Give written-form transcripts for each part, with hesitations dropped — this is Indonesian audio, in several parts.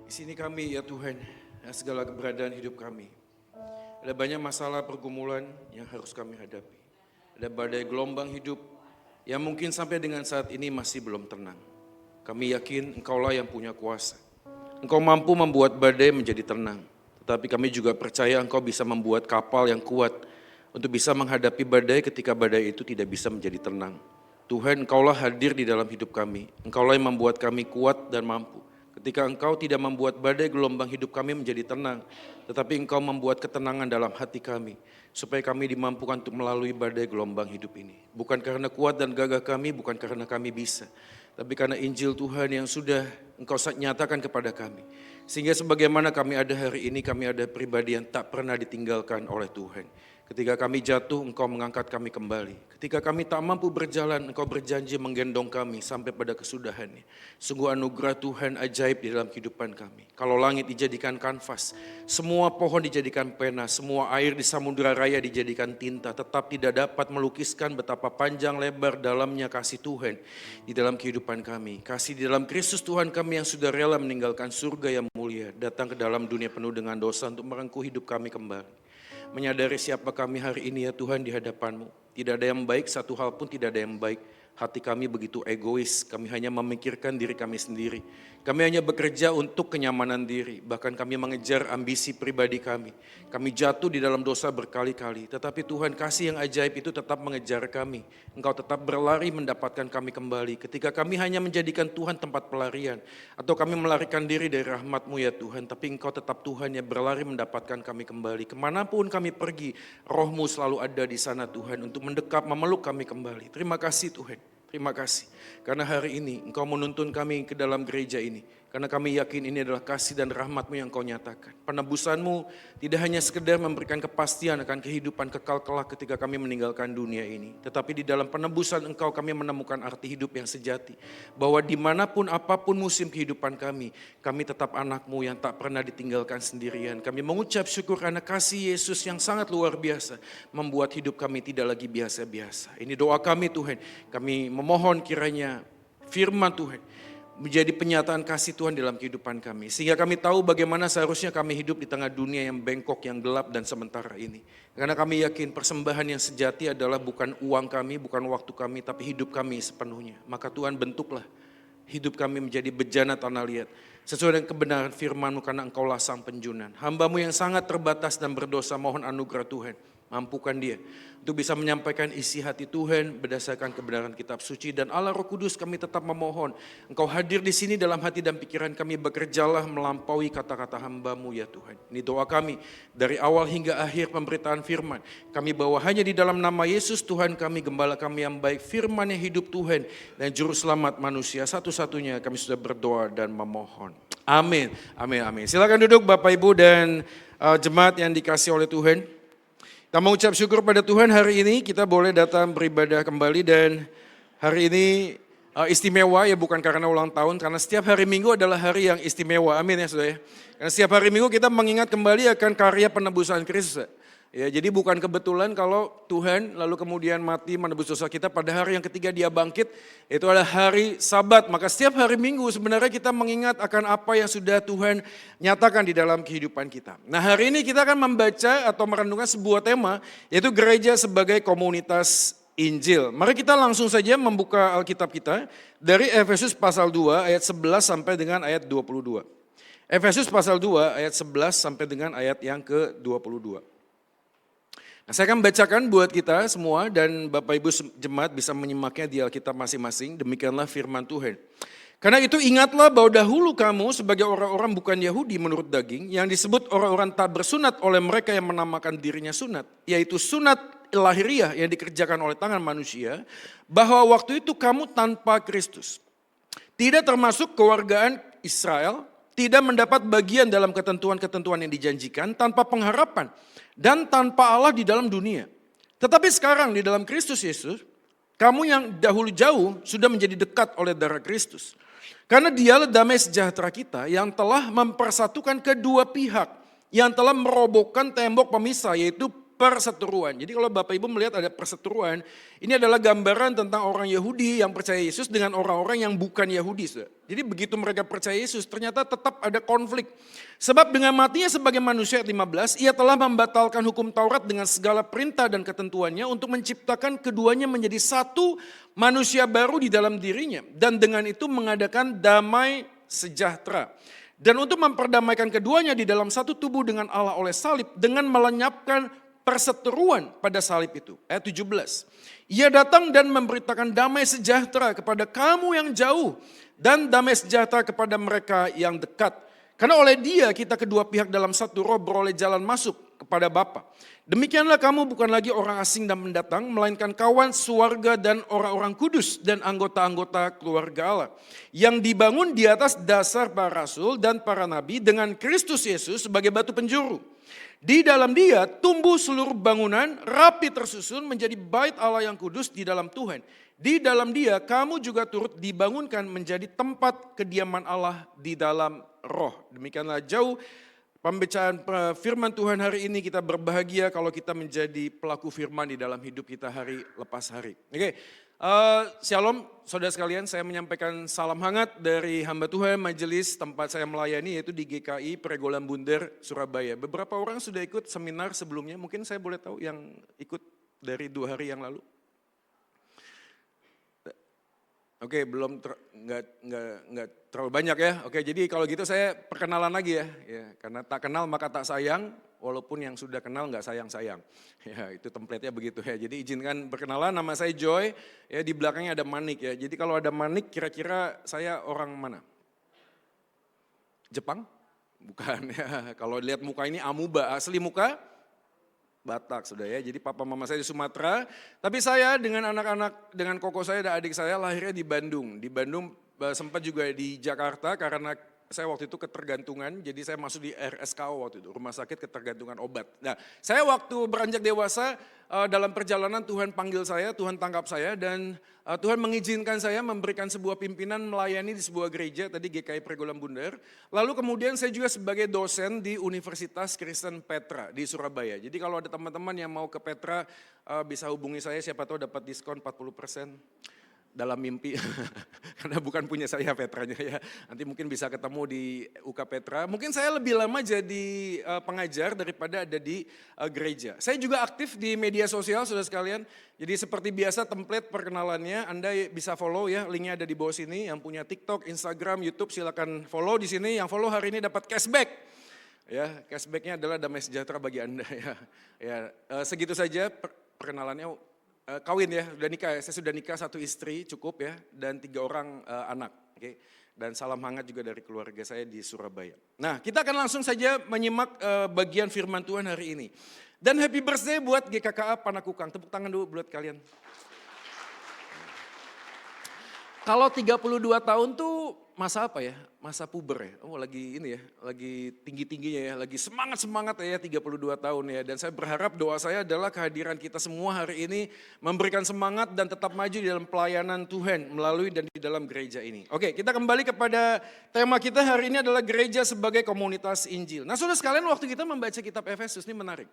Di sini kami ya Tuhan, segala keberadaan hidup kami. Ada banyak masalah pergumulan yang harus kami hadapi. Ada badai gelombang hidup yang mungkin sampai dengan saat ini masih belum tenang. Kami yakin Engkaulah yang punya kuasa. Engkau mampu membuat badai menjadi tenang. Tetapi kami juga percaya Engkau bisa membuat kapal yang kuat untuk bisa menghadapi badai ketika badai itu tidak bisa menjadi tenang. Tuhan, Engkaulah hadir di dalam hidup kami. Engkaulah yang membuat kami kuat dan mampu. Ketika Engkau tidak membuat badai gelombang hidup kami menjadi tenang, tetapi Engkau membuat ketenangan dalam hati kami, supaya kami dimampukan untuk melalui badai gelombang hidup ini. Bukan karena kuat dan gagah kami, bukan karena kami bisa, tapi karena Injil Tuhan yang sudah Engkau nyatakan kepada kami. Sehingga sebagaimana kami ada hari ini, kami ada pribadi yang tak pernah ditinggalkan oleh Tuhan. Ketika kami jatuh, Engkau mengangkat kami kembali. Ketika kami tak mampu berjalan, Engkau berjanji menggendong kami sampai pada kesudahannya. Sungguh anugerah Tuhan ajaib di dalam kehidupan kami. Kalau langit dijadikan kanvas, semua pohon dijadikan pena, semua air di samudera raya dijadikan tinta, tetap tidak dapat melukiskan betapa panjang lebar dalamnya kasih Tuhan di dalam kehidupan kami. Kasih di dalam Kristus Tuhan kami yang sudah rela meninggalkan surga yang mulia, datang ke dalam dunia penuh dengan dosa untuk merengkuh hidup kami kembali. Menyadari siapa kami hari ini ya Tuhan di hadapan-Mu. Tidak ada yang baik, satu hal pun tidak ada yang baik. Hati kami begitu egois, kami hanya memikirkan diri kami sendiri. Kami hanya bekerja untuk kenyamanan diri, bahkan kami mengejar ambisi pribadi kami. Kami jatuh di dalam dosa berkali-kali, tetapi Tuhan kasih yang ajaib itu tetap mengejar kami. Engkau tetap berlari mendapatkan kami kembali. Ketika kami hanya menjadikan Tuhan tempat pelarian, atau kami melarikan diri dari rahmat-Mu ya Tuhan, tapi Engkau tetap Tuhan yang berlari mendapatkan kami kembali. Kemanapun kami pergi, Roh-Mu selalu ada di sana Tuhan untuk mendekap, memeluk kami kembali. Terima kasih Tuhan. Terima kasih, karena hari ini Engkau menuntun kami ke dalam gereja ini. Karena kami yakin ini adalah kasih dan rahmat-Mu yang Engkau nyatakan. Penebusan-Mu tidak hanya sekedar memberikan kepastian akan kehidupan kekal kelak ketika kami meninggalkan dunia ini. Tetapi di dalam penebusan Engkau kami menemukan arti hidup yang sejati. Bahwa dimanapun apapun musim kehidupan kami tetap anak-Mu yang tak pernah ditinggalkan sendirian. Kami mengucap syukur karena kasih Yesus yang sangat luar biasa. Membuat hidup kami tidak lagi biasa-biasa. Ini doa kami Tuhan. Kami memohon kiranya firman Tuhan menjadi penyataan kasih Tuhan dalam kehidupan kami. Sehingga kami tahu bagaimana seharusnya kami hidup di tengah dunia yang bengkok, yang gelap dan sementara ini. Karena kami yakin persembahan yang sejati adalah bukan uang kami, bukan waktu kami, tapi hidup kami sepenuhnya. Maka Tuhan bentuklah hidup kami menjadi bejana tanah liat. Sesuai dengan kebenaran firman-Mu karena Engkaulah sang penjunan. Hamba-Mu yang sangat terbatas dan berdosa mohon anugerah Tuhan. Mampukan dia untuk bisa menyampaikan isi hati Tuhan berdasarkan kebenaran kitab suci. Dan Allah Roh Kudus kami tetap memohon Engkau hadir di sini dalam hati dan pikiran kami, bekerjalah melampaui kata-kata hamba-Mu ya Tuhan. Ini doa kami dari awal hingga akhir pemberitaan firman. Kami bawa hanya di dalam nama Yesus Tuhan kami, gembala kami yang baik, firman yang hidup Tuhan dan juru selamat manusia. Satu-satunya kami sudah berdoa dan memohon. Amin, amin, amin. Silakan duduk Bapak Ibu dan jemaat yang dikasih oleh Tuhan. Kita mengucap syukur pada Tuhan hari ini kita boleh datang beribadah kembali dan hari ini istimewa ya, bukan karena ulang tahun, karena setiap hari Minggu adalah hari yang istimewa. Amin ya saudara. Karena setiap hari Minggu kita mengingat kembali akan karya penebusan Kristus. Ya, jadi bukan kebetulan kalau Tuhan lalu kemudian mati menebus dosa kita pada hari yang ketiga dia bangkit, itu adalah hari Sabat. Maka setiap hari Minggu sebenarnya kita mengingat akan apa yang sudah Tuhan nyatakan di dalam kehidupan kita. Nah hari ini kita akan membaca atau merenungkan sebuah tema, yaitu gereja sebagai komunitas Injil. Mari kita langsung saja membuka Alkitab kita dari Efesus pasal 2 ayat 11 sampai dengan ayat 22. Efesus pasal 2 ayat 11 sampai dengan ayat yang ke-22. Nah, saya akan bacakan buat kita semua dan Bapak Ibu jemaat bisa menyimaknya di Alkitab masing-masing. Demikianlah firman Tuhan. Karena itu ingatlah bahwa dahulu kamu sebagai orang-orang bukan Yahudi menurut daging, yang disebut orang-orang tak bersunat oleh mereka yang menamakan dirinya sunat, yaitu sunat lahiriah yang dikerjakan oleh tangan manusia, bahwa waktu itu kamu tanpa Kristus. Tidak termasuk kewargaan Israel, tidak mendapat bagian dalam ketentuan-ketentuan yang dijanjikan, tanpa pengharapan dan tanpa Allah di dalam dunia. Tetapi sekarang di dalam Kristus Yesus, kamu yang dahulu jauh sudah menjadi dekat oleh darah Kristus. Karena dialah damai sejahtera kita yang telah mempersatukan kedua pihak, yang telah merobohkan tembok pemisah, yaitu perseteruan. Jadi kalau Bapak Ibu melihat ada perseteruan, ini adalah gambaran tentang orang Yahudi yang percaya Yesus dengan orang-orang yang bukan Yahudi. Saudara. Jadi begitu mereka percaya Yesus, ternyata tetap ada konflik. Sebab dengan matinya sebagai manusia, ayat 15, ia telah membatalkan hukum Taurat dengan segala perintah dan ketentuannya untuk menciptakan keduanya menjadi satu manusia baru di dalam dirinya. Dan dengan itu mengadakan damai sejahtera. Dan untuk memperdamaikan keduanya di dalam satu tubuh dengan Allah oleh salib, dengan melenyapkan perseteruan pada salib itu. Ayat 17. Ia datang dan memberitakan damai sejahtera kepada kamu yang jauh dan damai sejahtera kepada mereka yang dekat. Karena oleh dia kita kedua pihak dalam satu roh beroleh jalan masuk kepada Bapa. Demikianlah kamu bukan lagi orang asing dan mendatang, melainkan kawan sewarga dan orang-orang kudus dan anggota-anggota keluarga Allah. Yang dibangun di atas dasar para rasul dan para nabi dengan Kristus Yesus sebagai batu penjuru. Di dalam dia tumbuh seluruh bangunan rapi tersusun menjadi bait Allah yang kudus di dalam Tuhan. Di dalam dia kamu juga turut dibangunkan menjadi tempat kediaman Allah di dalam roh. Demikianlah jauh pembacaan firman Tuhan hari ini. Kita berbahagia kalau kita menjadi pelaku firman di dalam hidup kita hari lepas hari. Oke, Shalom saudara sekalian, saya menyampaikan salam hangat dari hamba Tuhan majelis tempat saya melayani yaitu di GKI Pregolan Bunder, Surabaya. Beberapa orang sudah ikut seminar sebelumnya, mungkin saya boleh tahu yang ikut dari 2 hari yang lalu? Oke, belum nggak terlalu banyak ya. Oke, jadi kalau gitu saya perkenalan lagi ya. Karena tak kenal maka tak sayang, walaupun yang sudah kenal nggak sayang-sayang. Ya, itu template-nya begitu ya. Jadi izinkan perkenalan, nama saya Joy, ya di belakangnya ada Manik ya. Jadi kalau ada Manik kira-kira saya orang mana? Jepang? Bukan ya. Kalau lihat muka ini amuba, asli muka Batak sudah ya, jadi papa mama saya di Sumatera, tapi saya dengan anak-anak, dengan koko saya dan adik saya lahirnya di Bandung. Di Bandung sempat juga di Jakarta karena saya waktu itu ketergantungan, jadi saya masuk di RSKO waktu itu, Rumah Sakit Ketergantungan Obat. Nah, saya waktu beranjak dewasa dalam perjalanan Tuhan panggil saya, Tuhan tangkap saya dan Tuhan mengizinkan saya memberikan sebuah pimpinan melayani di sebuah gereja, tadi GKI Pregolan Bunder. Lalu kemudian saya juga sebagai dosen di Universitas Kristen Petra di Surabaya. Jadi kalau ada teman-teman yang mau ke Petra bisa hubungi saya, siapa tahu dapat diskon 40%. Dalam mimpi, karena bukan punya saya Petranya ya. Nanti mungkin bisa ketemu di UK Petra. Mungkin saya lebih lama jadi pengajar daripada ada di gereja. Saya juga aktif di media sosial saudara sekalian. Jadi seperti biasa template perkenalannya, Anda bisa follow ya, linknya ada di bawah sini. Yang punya TikTok, Instagram, YouTube silakan follow di sini. Yang follow hari ini dapat cashback. Ya, cashbacknya adalah damai sejahtera bagi Anda ya. Ya, segitu saja perkenalannya. Kawin ya, sudah nikah ya, saya sudah nikah 1 istri cukup ya, dan 3 orang anak. Oke. Dan salam hangat juga dari keluarga saya di Surabaya. Nah, kita akan langsung saja menyimak bagian firman Tuhan hari ini. Dan happy birthday buat GKKA Panakukang, tepuk tangan dulu buat kalian. Kalau 32 tahun tuh masa apa ya? Masa puber ya. Oh lagi ini ya, lagi tinggi-tingginya ya, lagi semangat-semangat ya 32 tahun ya. Dan saya berharap doa saya adalah kehadiran kita semua hari ini memberikan semangat dan tetap maju di dalam pelayanan Tuhan melalui dan di dalam gereja ini. Oke, kita kembali kepada tema kita hari ini adalah gereja sebagai komunitas Injil. Nah saudara sekalian, waktu kita membaca kitab Efesus ini menarik.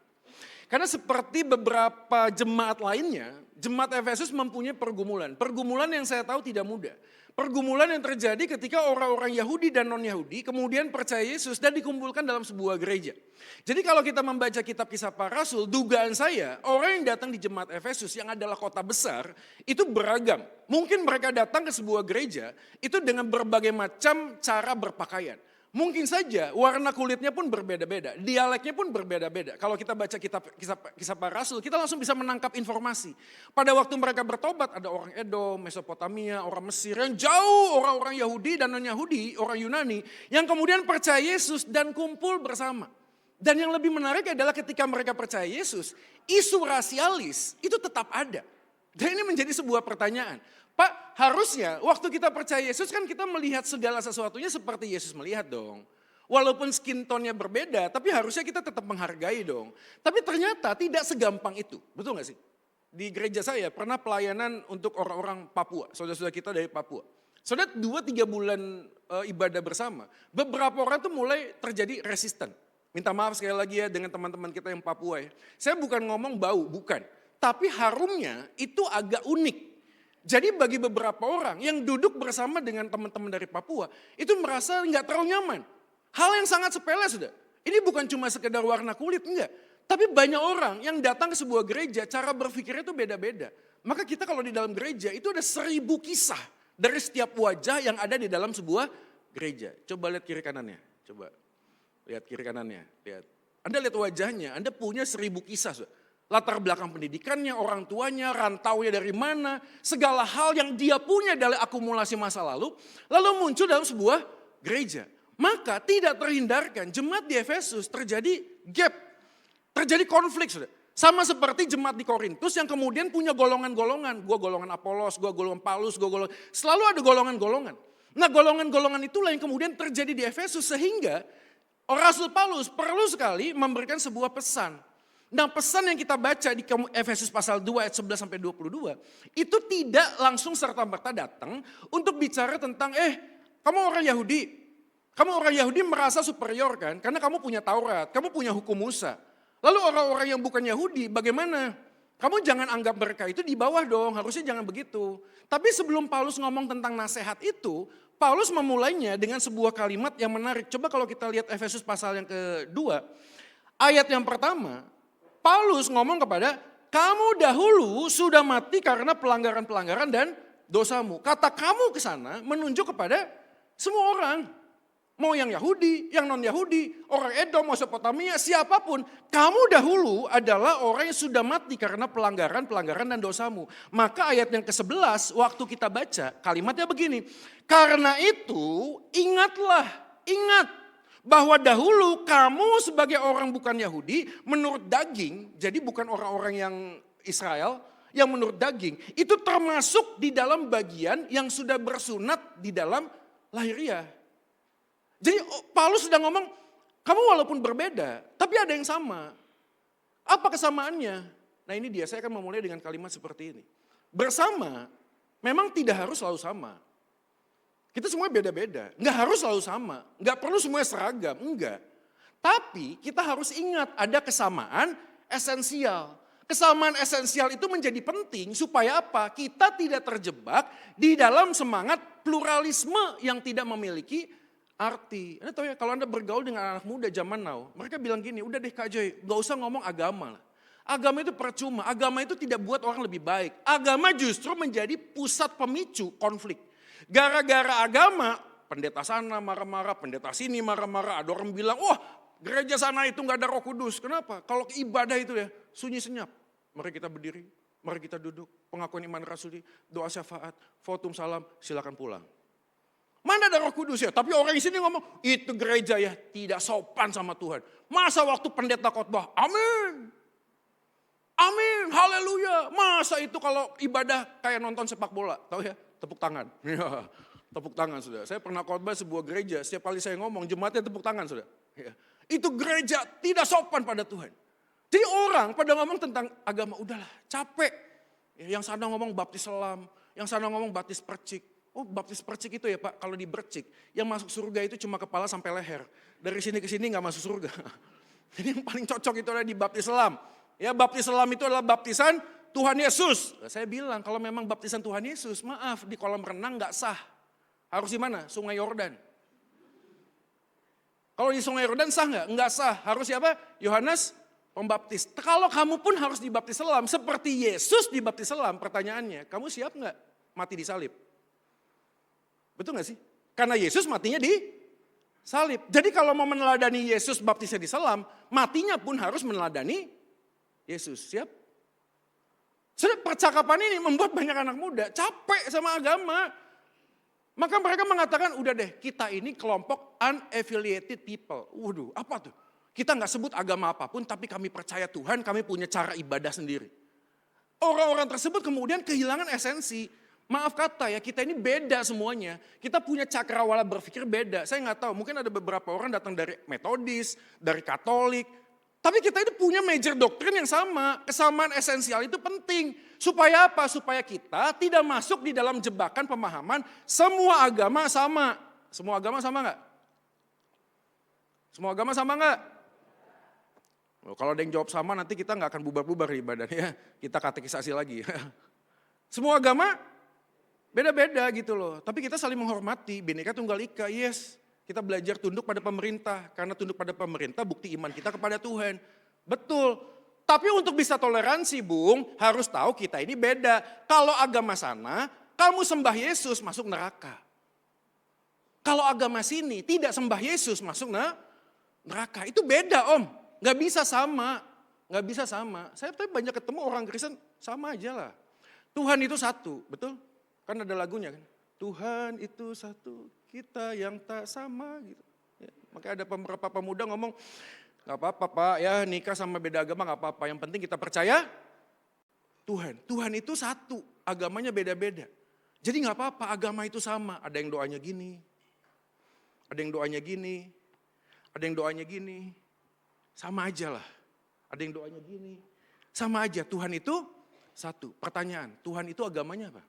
Karena seperti beberapa jemaat lainnya, jemaat Efesus mempunyai pergumulan. Pergumulan yang saya tahu tidak mudah. Pergumulan yang terjadi ketika orang-orang Yahudi dan non-Yahudi kemudian percaya Yesus dan dikumpulkan dalam sebuah gereja. Jadi kalau kita membaca kitab Kisah Para Rasul, dugaan saya orang yang datang di jemaat Efesus yang adalah kota besar itu beragam. Mungkin mereka datang ke sebuah gereja itu dengan berbagai macam cara berpakaian. Mungkin saja warna kulitnya pun berbeda-beda, dialeknya pun berbeda-beda. Kalau kita baca kitab kisah para rasul, kita langsung bisa menangkap informasi. Pada waktu mereka bertobat, ada orang Edom, Mesopotamia, orang Mesir yang jauh, orang-orang Yahudi dan non-Yahudi, orang Yunani, yang kemudian percaya Yesus dan kumpul bersama. Dan yang lebih menarik adalah ketika mereka percaya Yesus, isu rasialis itu tetap ada. Dan ini menjadi sebuah pertanyaan. Pak, harusnya waktu kita percaya Yesus kan kita melihat segala sesuatunya seperti Yesus melihat dong. Walaupun skin tone-nya berbeda, tapi harusnya kita tetap menghargai dong. Tapi ternyata tidak segampang itu, betul gak sih? Di gereja saya pernah pelayanan untuk orang-orang Papua, saudara-saudara kita dari Papua. Saudara 2-3 bulan ibadah bersama, beberapa orang tuh mulai terjadi resisten. Minta maaf sekali lagi ya dengan teman-teman kita yang Papua ya. Saya bukan ngomong bau, bukan. Tapi harumnya itu agak unik. Jadi bagi beberapa orang yang duduk bersama dengan teman-teman dari Papua, itu merasa nggak terlalu nyaman. Hal yang sangat sepele sudah. Ini bukan cuma sekedar warna kulit, enggak. Tapi banyak orang yang datang ke sebuah gereja, cara berpikirnya itu beda-beda. Maka kita kalau di dalam gereja itu ada 1000 kisah dari setiap wajah yang ada di dalam sebuah gereja. Coba lihat kiri kanannya, coba. Lihat kiri kanannya, lihat. Anda lihat wajahnya, Anda punya 1000 kisah. Latar belakang pendidikannya, orang tuanya, rantaunya dari mana. Segala hal yang dia punya dari akumulasi masa lalu muncul dalam sebuah gereja. Maka tidak terhindarkan jemaat di Efesus terjadi gap, terjadi konflik. Sama seperti jemaat di Korintus yang kemudian punya golongan-golongan. Gua golongan Apolos, gua golongan Paulus, selalu ada golongan-golongan. Nah golongan-golongan itulah yang kemudian terjadi di Efesus sehingga Rasul Paulus perlu sekali memberikan sebuah pesan. Nah pesan yang kita baca di Efesus pasal 2 ayat 11 sampai 22 itu tidak langsung serta-merta datang untuk bicara tentang kamu orang Yahudi. Kamu orang Yahudi merasa superior kan karena kamu punya Taurat, kamu punya hukum Musa. Lalu orang-orang yang bukan Yahudi bagaimana? Kamu jangan anggap mereka itu di bawah dong, harusnya jangan begitu. Tapi sebelum Paulus ngomong tentang nasihat itu, Paulus memulainya dengan sebuah kalimat yang menarik. Coba kalau kita lihat Efesus pasal yang kedua, ayat yang pertama, Paulus ngomong kepada, kamu dahulu sudah mati karena pelanggaran-pelanggaran dan dosamu. Kata kamu ke sana menunjuk kepada semua orang. Mau yang Yahudi, yang non-Yahudi, orang Edom, Mesopotamia, siapapun. Kamu dahulu adalah orang yang sudah mati karena pelanggaran-pelanggaran dan dosamu. Maka ayat yang ke-11 waktu kita baca kalimatnya begini. Karena itu ingat bahwa dahulu kamu sebagai orang bukan Yahudi menurut daging, jadi bukan orang-orang yang Israel, yang menurut daging. Itu termasuk di dalam bagian yang sudah bersunat di dalam lahiriah. Jadi Paulus sedang ngomong, kamu walaupun berbeda, tapi ada yang sama. Apa kesamaannya? Nah ini dia, saya akan memulai dengan kalimat seperti ini. Bersama, memang tidak harus selalu sama. Kita semua beda-beda, nggak harus selalu sama. Nggak perlu semuanya seragam, enggak. Tapi kita harus ingat ada kesamaan esensial. Kesamaan esensial itu menjadi penting supaya apa? Kita tidak terjebak di dalam semangat pluralisme yang tidak memiliki arti. Anda tahu ya kalau Anda bergaul dengan anak muda zaman now, mereka bilang gini, udah deh Kak Joy, gak usah ngomong agama lah. Agama itu percuma, agama itu tidak buat orang lebih baik. Agama justru menjadi pusat pemicu konflik. Gara-gara agama, pendeta sana marah-marah, pendeta sini marah-marah. Ada orang bilang, wah gereja sana itu gak ada Roh Kudus. Kenapa? Kalau ibadah itu ya sunyi senyap. Mari kita berdiri, mari kita duduk, pengakuan iman rasuli, doa syafaat, votum salam, silakan pulang. Mana ada Roh Kudus ya? Tapi orang di sini ngomong, itu gereja ya tidak sopan sama Tuhan. Masa waktu pendeta khotbah, amin. Amin, haleluya. Masa itu kalau ibadah kayak nonton sepak bola, tahu ya? Tepuk tangan. Ya, tepuk tangan sudah. Saya pernah khotbah sebuah gereja, setiap kali saya ngomong jemaatnya tepuk tangan sudah. Ya. Itu gereja tidak sopan pada Tuhan. Jadi orang pada ngomong tentang agama, udahlah capek. Yang sana ngomong baptis selam, yang sana ngomong baptis percik. Oh baptis percik itu ya Pak, kalau di bercik, yang masuk surga itu cuma kepala sampai leher. Dari sini ke sini gak masuk surga. Jadi yang paling cocok itu adalah di baptis selam. Ya baptis selam itu adalah baptisan Tuhan Yesus. Saya bilang kalau memang baptisan Tuhan Yesus, maaf di kolam renang gak sah. Harus di mana? Sungai Yordan. Kalau di Sungai Yordan sah gak? Enggak sah. Harus siapa? Yohanes Pembaptis. Kalau kamu pun harus dibaptis selam, seperti Yesus dibaptis selam, pertanyaannya, kamu siap gak mati di salib? Betul gak sih? Karena Yesus matinya di salib. Jadi kalau mau meneladani Yesus baptisnya di selam, matinya pun harus meneladani Yesus. Siap? Sudah percakapan ini membuat banyak anak muda capek sama agama. Maka mereka mengatakan, udah deh kita ini kelompok unaffiliated people. Waduh apa tuh? Kita gak sebut agama apapun tapi kami percaya Tuhan, kami punya cara ibadah sendiri. Orang-orang tersebut kemudian kehilangan esensi. Maaf kata ya, kita ini beda semuanya. Kita punya cakrawala berpikir beda. Saya nggak tahu, mungkin ada beberapa orang datang dari Metodis, dari Katolik. Tapi kita itu punya major doktrin yang sama. Kesamaan esensial itu penting. Supaya apa? Supaya kita tidak masuk di dalam jebakan pemahaman semua agama sama. Semua agama sama nggak? Semua agama sama nggak? Kalau ada yang jawab sama nanti kita nggak akan bubar-bubar di ibadahnya, kita katekisasi lagi. Semua agama beda-beda gitu loh. Tapi kita saling menghormati, Bhinneka Tunggal Ika, yes. Kita belajar tunduk pada pemerintah, karena tunduk pada pemerintah bukti iman kita kepada Tuhan. Betul. Tapi untuk bisa toleransi Bung, harus tahu kita ini beda. Kalau agama sana, kamu sembah Yesus masuk neraka. Kalau agama sini tidak sembah Yesus masuk neraka. Itu beda Om. Gak bisa sama, gak bisa sama. Saya tapi banyak ketemu orang Kristen, sama aja lah. Tuhan itu satu, betul? Kan ada lagunya kan. Tuhan itu satu, kita yang tak sama gitu. Ya, makanya ada beberapa pemuda ngomong, gak apa-apa Pak ya nikah sama beda agama gak apa-apa. Yang penting kita percaya Tuhan. Tuhan itu satu, agamanya beda-beda. Jadi gak apa-apa agama itu sama. Ada yang doanya gini, ada yang doanya gini, ada yang doanya gini. Sama aja lah. Ada yang doanya gini. Sama aja, Tuhan itu satu. Pertanyaan, Tuhan itu agamanya apa?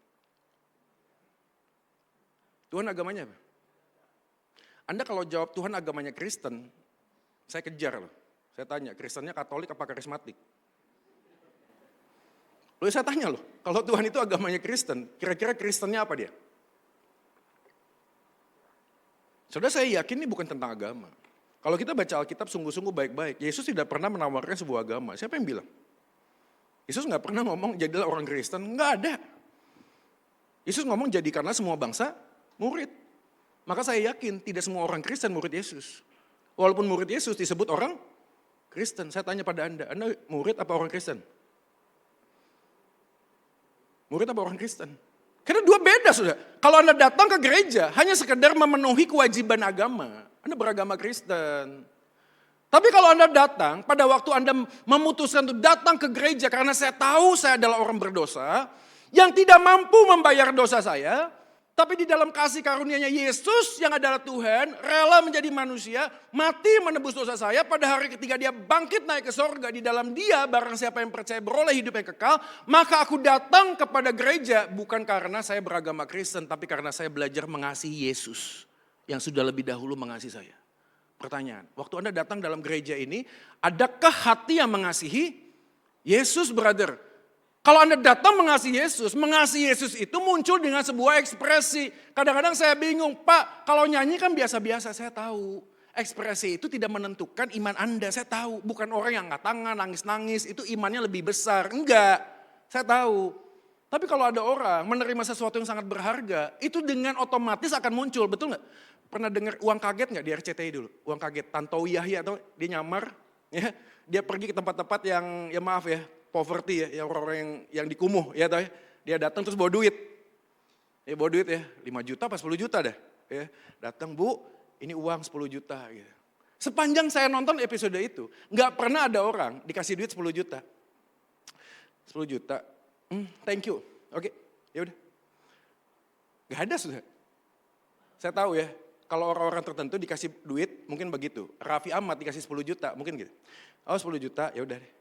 Tuhan agamanya apa? Anda kalau jawab Tuhan agamanya Kristen, saya kejar loh. Saya tanya, Kristennya Katolik apa karismatik? Lalu saya tanya loh, kalau Tuhan itu agamanya Kristen, kira-kira Kristennya apa dia? Saudara saya yakin ini bukan tentang agama. Kalau kita baca Alkitab sungguh-sungguh baik-baik, Yesus tidak pernah menawarkan sebuah agama. Siapa yang bilang? Yesus nggak pernah ngomong jadilah orang Kristen, nggak ada. Yesus ngomong jadikanlah semua bangsa murid. Maka saya yakin tidak semua orang Kristen murid Yesus. Walaupun murid Yesus disebut orang Kristen. Saya tanya pada Anda murid apa orang Kristen? Murid apa orang Kristen? Karena dua beda sudah. Kalau Anda datang ke gereja hanya sekedar memenuhi kewajiban agama. Anda beragama Kristen. Tapi kalau Anda datang, pada waktu Anda memutuskan untuk datang ke gereja karena saya tahu saya adalah orang berdosa, yang tidak mampu membayar dosa saya, tapi di dalam kasih karunia-Nya Yesus yang adalah Tuhan, rela menjadi manusia, mati menebus dosa saya, pada hari ketiga dia bangkit naik ke sorga, di dalam dia barang siapa yang percaya beroleh hidup yang kekal, maka aku datang kepada gereja bukan karena saya beragama Kristen, tapi karena saya belajar mengasihi Yesus. Yang sudah lebih dahulu mengasihi saya. Pertanyaan, waktu Anda datang dalam gereja ini, adakah hati yang mengasihi Yesus, brother? Kalau Anda datang mengasihi Yesus itu muncul dengan sebuah ekspresi. Kadang-kadang saya bingung, Pak, kalau nyanyi kan biasa-biasa, saya tahu. Ekspresi itu tidak menentukan iman Anda, saya tahu. Bukan orang yang angkat tangan, nangis-nangis, itu imannya lebih besar. Enggak, saya tahu. Tapi kalau ada orang menerima sesuatu yang sangat berharga, itu dengan otomatis akan muncul, betul nggak? Pernah dengar uang kaget nggak di RCTI dulu? Uang kaget, Tantowi Yahya atau dia nyamar, ya, dia pergi ke tempat-tempat yang, ya maaf ya, poverty ya, yang orang yang dikumuh, ya tahu ya. Dia datang terus bawa duit, ya bawa duit ya, 5 juta apa 10 juta dah, ya. Datang Bu, ini uang 10 juta, gitu. Sepanjang saya nonton episode itu, nggak pernah ada orang dikasih duit 10 juta. 10 juta, thank you, oke, ya udah. Gak ada sudah. Saya tahu ya, kalau orang-orang tertentu dikasih duit mungkin begitu. Raffi Ahmad dikasih 10 juta mungkin gitu. Oh 10 juta ya udah deh.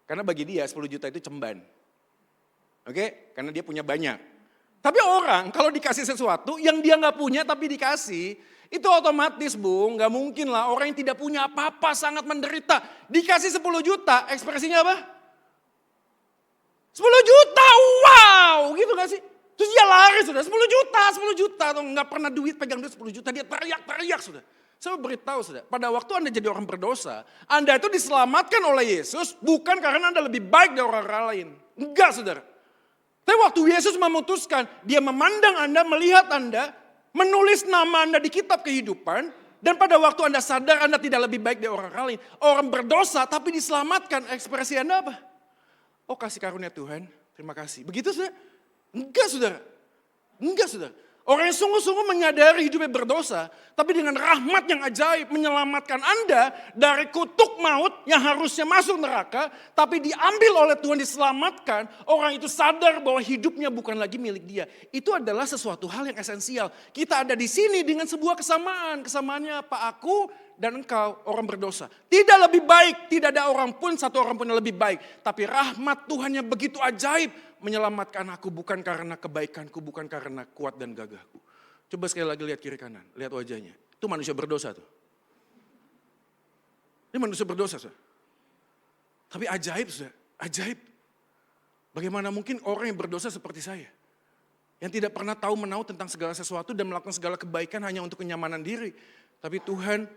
Karena bagi dia 10 juta itu cemban. Oke, karena dia punya banyak. Tapi orang kalau dikasih sesuatu yang dia nggak punya tapi dikasih, itu otomatis Bung, nggak mungkin lah orang yang tidak punya apa-apa sangat menderita. Dikasih 10 juta, ekspresinya apa? 10 juta, wow, gitu gak sih? Terus dia lari sudah, 10 juta, atau nggak pernah duit, pegang duit 10 juta, dia teriak-teriak sudah. Saya beritahu sudah, pada waktu Anda jadi orang berdosa, Anda itu diselamatkan oleh Yesus bukan karena Anda lebih baik dari orang lain. Enggak saudara. Tapi waktu Yesus memutuskan, dia memandang Anda, melihat Anda, menulis nama Anda di kitab kehidupan, dan pada waktu Anda sadar Anda tidak lebih baik dari orang lain. Orang berdosa tapi diselamatkan, ekspresi Anda apa? Oh kasih karunia Tuhan, terima kasih. Begitu saudara? Enggak saudara. Enggak saudara. Orang yang sungguh-sungguh menyadari hidupnya berdosa, tapi dengan rahmat yang ajaib menyelamatkan Anda dari kutuk maut yang harusnya masuk neraka, tapi diambil oleh Tuhan, diselamatkan, orang itu sadar bahwa hidupnya bukan lagi milik dia. Itu adalah sesuatu hal yang esensial. Kita ada di sini dengan sebuah kesamaan. Kesamaannya apa? Aku dan engkau orang berdosa. Tidak lebih baik, tidak ada orang pun, satu orang pun yang lebih baik. Tapi rahmat Tuhan yang begitu ajaib menyelamatkan aku bukan karena kebaikanku, bukan karena kuat dan gagahku. Coba sekali lagi lihat kiri kanan, lihat wajahnya. Itu manusia berdosa tuh. Ini manusia berdosa, saudara. Tapi ajaib, saudara. Ajaib. Bagaimana mungkin orang yang berdosa seperti saya? Yang tidak pernah tahu menahu tentang segala sesuatu dan melakukan segala kebaikan hanya untuk kenyamanan diri. Tapi Tuhan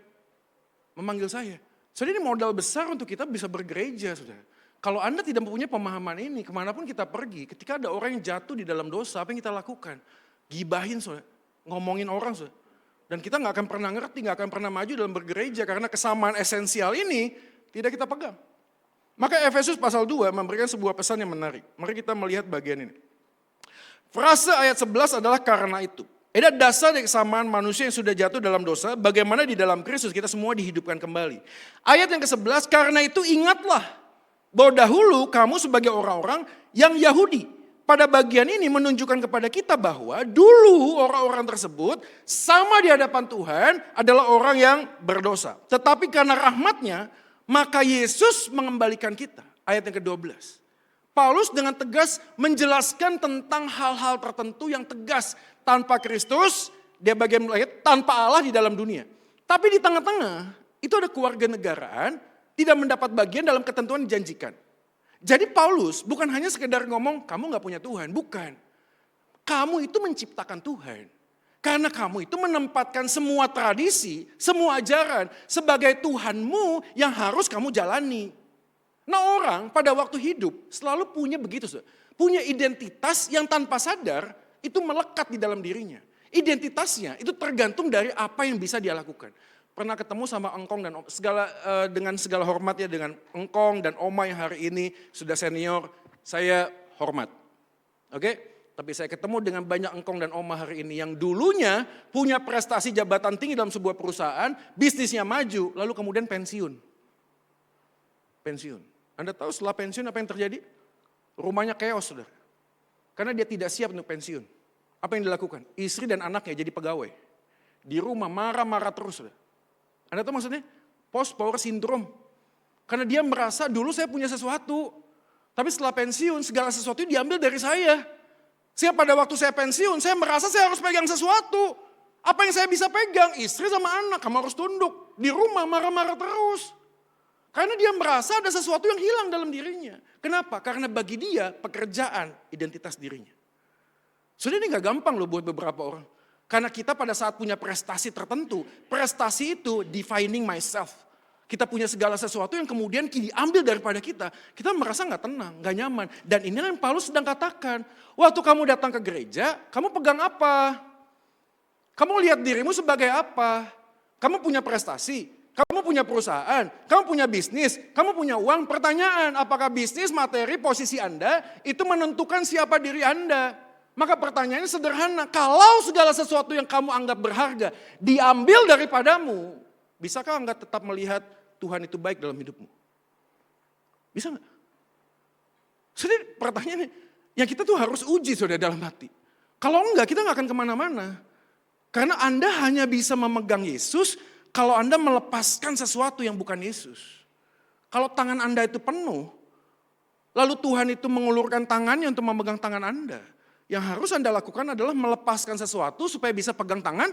memanggil saya. Saudara, ini modal besar untuk kita bisa bergereja, saudara. Kalau Anda tidak mempunyai pemahaman ini, kemanapun kita pergi, ketika ada orang yang jatuh di dalam dosa, apa yang kita lakukan? Gibahin, saudara. Ngomongin orang, saudara. Dan kita nggak akan pernah ngerti, nggak akan pernah maju dalam bergereja, karena kesamaan esensial ini tidak kita pegang. Maka Efesus pasal 2 memberikan sebuah pesan yang menarik. Mari kita melihat bagian ini. Frase ayat 11 adalah karena itu. Ada dasar dari kesamaan manusia yang sudah jatuh dalam dosa, bagaimana di dalam Kristus kita semua dihidupkan kembali. Ayat yang ke-11, karena itu ingatlah bahwa dahulu kamu sebagai orang-orang yang Yahudi. Pada bagian ini menunjukkan kepada kita bahwa dulu orang-orang tersebut sama di hadapan Tuhan adalah orang yang berdosa. Tetapi karena rahmatnya, maka Yesus mengembalikan kita. Ayat yang ke-12. Paulus dengan tegas menjelaskan tentang hal-hal tertentu yang tegas. Tanpa Kristus, dia bagian tanpa Allah di dalam dunia. Tapi di tengah-tengah, itu ada keluarga negaraan, tidak mendapat bagian dalam ketentuan dijanjikan. Jadi Paulus bukan hanya sekedar ngomong, kamu gak punya Tuhan. Bukan. Kamu itu menciptakan Tuhan. Karena kamu itu menempatkan semua tradisi, semua ajaran sebagai Tuhanmu yang harus kamu jalani. Nah orang pada waktu hidup selalu punya begitu. Punya identitas yang tanpa sadar itu melekat di dalam dirinya. Identitasnya itu tergantung dari apa yang bisa dia lakukan. Pernah ketemu sama engkong dan dengan segala hormat ya, dengan engkong dan oma yang hari ini sudah senior, saya hormat. Oke? Tapi saya ketemu dengan banyak engkong dan oma hari ini yang dulunya punya prestasi jabatan tinggi dalam sebuah perusahaan, bisnisnya maju, lalu kemudian pensiun. Pensiun. Anda tahu setelah pensiun apa yang terjadi? Rumahnya chaos, saudara. Karena dia tidak siap untuk pensiun. Apa yang dilakukan? Istri dan anaknya jadi pegawai. Di rumah marah-marah terus, saudara. Anda tahu maksudnya? Post power syndrome. Karena dia merasa dulu saya punya sesuatu. Tapi setelah pensiun segala sesuatu diambil dari saya. Sehingga pada waktu saya pensiun saya merasa saya harus pegang sesuatu. Apa yang saya bisa pegang? Istri sama anak, kamu harus tunduk. Di rumah marah-marah terus. Karena dia merasa ada sesuatu yang hilang dalam dirinya. Kenapa? Karena bagi dia pekerjaan identitas dirinya. Sudah ini gak gampang loh buat beberapa orang. Karena kita pada saat punya prestasi tertentu, prestasi itu defining myself. Kita punya segala sesuatu yang kemudian diambil daripada kita. Kita merasa gak tenang, gak nyaman. Dan inilah yang Paulus sedang katakan. Waktu kamu datang ke gereja, kamu pegang apa? Kamu lihat dirimu sebagai apa? Kamu punya prestasi. Kamu punya perusahaan, kamu punya bisnis, kamu punya uang. Pertanyaan, apakah bisnis, materi, posisi Anda itu menentukan siapa diri Anda? Maka pertanyaannya sederhana, kalau segala sesuatu yang kamu anggap berharga diambil daripadamu, bisakah Anda tetap melihat Tuhan itu baik dalam hidupmu? Bisa nggak? Jadi pertanyaannya, yang kita tuh harus uji saudara dalam hati. Kalau enggak, kita nggak akan kemana-mana. Karena Anda hanya bisa memegang Yesus kalau Anda melepaskan sesuatu yang bukan Yesus. Kalau tangan Anda itu penuh, lalu Tuhan itu mengulurkan tangannya untuk memegang tangan Anda. Yang harus Anda lakukan adalah melepaskan sesuatu supaya bisa pegang tangan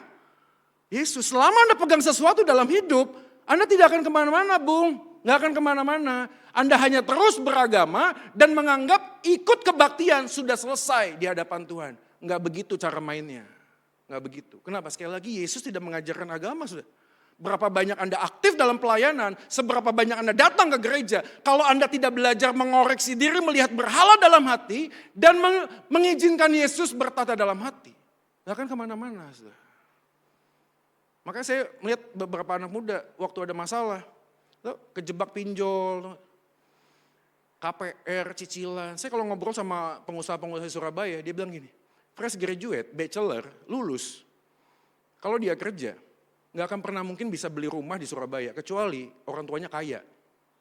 Yesus. Selama Anda pegang sesuatu dalam hidup, Anda tidak akan kemana-mana, Bung. Nggak akan kemana-mana. Anda hanya terus beragama dan menganggap ikut kebaktian sudah selesai di hadapan Tuhan. Nggak begitu cara mainnya. Nggak begitu. Kenapa? Sekali lagi Yesus tidak mengajarkan agama, sudah. Berapa banyak Anda aktif dalam pelayanan, seberapa banyak Anda datang ke gereja. Kalau Anda tidak belajar mengoreksi diri, melihat berhala dalam hati, dan mengizinkan Yesus bertata dalam hati. Nggak akan kemana-mana. Makanya saya melihat beberapa anak muda, waktu ada masalah, kejebak pinjol, KPR, cicilan. Saya kalau ngobrol sama pengusaha-pengusaha di Surabaya, dia bilang gini, fresh graduate, bachelor, lulus. Kalau dia kerja, nggak akan pernah mungkin bisa beli rumah di Surabaya, kecuali orang tuanya kaya.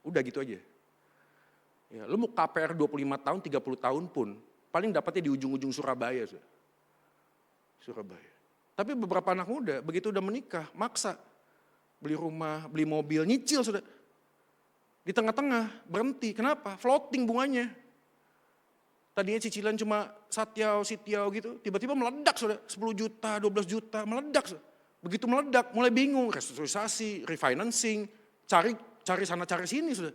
Udah gitu aja. Ya, lu mau KPR 25 tahun, 30 tahun pun, paling dapatnya di ujung-ujung Surabaya. Surabaya. Tapi beberapa anak muda, begitu udah menikah, maksa. Beli rumah, beli mobil, nyicil sudah. Di tengah-tengah, berhenti. Kenapa? Floating bunganya. Tadinya cicilan cuma sitiau gitu, tiba-tiba meledak sudah. 10 juta, 12 juta, meledak sudah. Begitu meledak, mulai bingung, restrukturisasi, refinancing, cari cari sana cari sini sudah.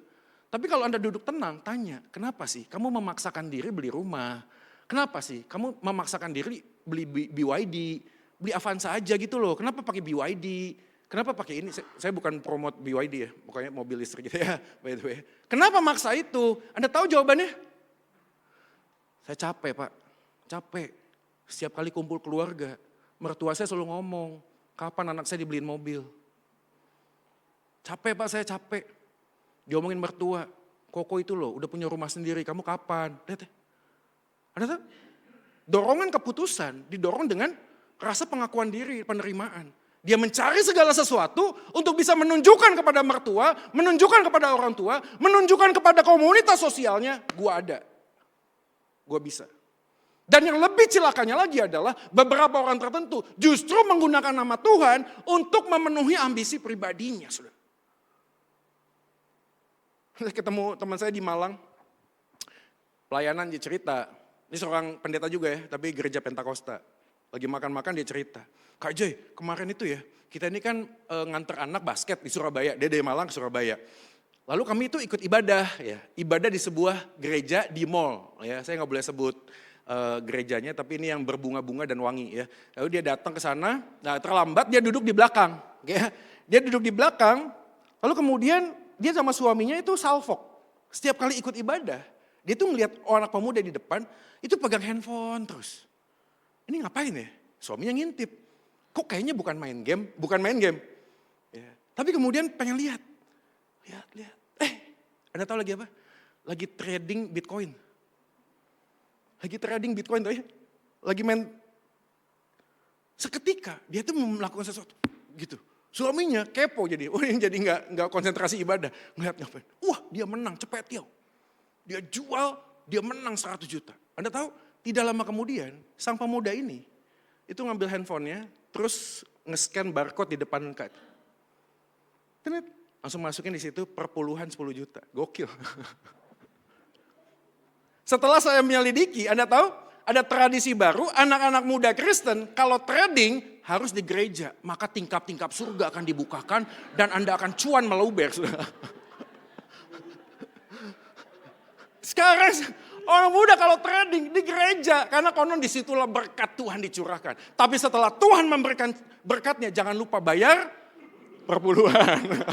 Tapi kalau Anda duduk tenang, tanya, kenapa sih kamu memaksakan diri beli rumah? Kenapa sih kamu memaksakan diri beli BYD, beli Avanza aja gitu loh. Kenapa pakai BYD? Kenapa pakai ini? Saya bukan promote BYD ya, pokoknya mobil listrik gitu ya, by the way. Kenapa maksa itu? Anda tahu jawabannya? Saya capek Pak, capek. Setiap kali kumpul keluarga, mertua saya selalu ngomong, kapan anak saya dibeliin mobil? Capek Pak, saya capek. Diomongin mertua, Koko itu loh udah punya rumah sendiri, kamu kapan? Lihat ya. Anda tahu? Dorongan keputusan didorong dengan rasa pengakuan diri, penerimaan. Dia mencari segala sesuatu untuk bisa menunjukkan kepada mertua, menunjukkan kepada orang tua, menunjukkan kepada komunitas sosialnya, gua ada. Gua bisa. Dan yang lebih celakanya lagi adalah beberapa orang tertentu justru menggunakan nama Tuhan untuk memenuhi ambisi pribadinya. Saudara. Saya ketemu teman saya di Malang, pelayanan dia cerita, ini seorang pendeta juga ya, tapi gereja Pentakosta. Lagi makan-makan dia cerita, Kak Joy kemarin itu ya, kita ini kan nganter anak basket di Surabaya, dia dari Malang ke Surabaya. Lalu kami itu ikut ibadah ya, ibadah di sebuah gereja di mall. Ya, saya nggak boleh sebut gerejanya, tapi ini yang berbunga-bunga dan wangi ya. Lalu dia datang ke sana, nah terlambat dia duduk di belakang. Ya. Dia duduk di belakang, lalu kemudian dia sama suaminya itu salfok. Setiap kali ikut ibadah, dia tuh ngeliat anak pemuda di depan, itu pegang handphone terus. Ini ngapain ya? Suaminya ngintip. Kok kayaknya bukan main game? Ya. Tapi kemudian pengen lihat. Lihat. Anda tahu lagi apa? Lagi trading Bitcoin. Tuh ya. Lagi main. Seketika dia tuh melakukan sesuatu gitu. Suaminya kepo jadi, yang jadi nggak konsentrasi ibadah. Ngeliat ngapain? Wah dia menang cepet yo. Dia jual, dia menang 100 juta. Anda tahu, tidak lama kemudian sang pemuda ini itu ngambil handphonenya, terus nge-scan barcode di depan kartu. Langsung masukin di situ perpuluhan 10 juta. Gokil. Setelah saya menyelidiki, Anda tahu ada tradisi baru, anak-anak muda Kristen kalau trading harus di gereja. Maka tingkap-tingkap surga akan dibukakan dan Anda akan cuan meluber. Sekarang orang muda kalau trading di gereja, karena konon disitulah berkat Tuhan dicurahkan. Tapi setelah Tuhan memberikan berkatnya, jangan lupa bayar perpuluhan.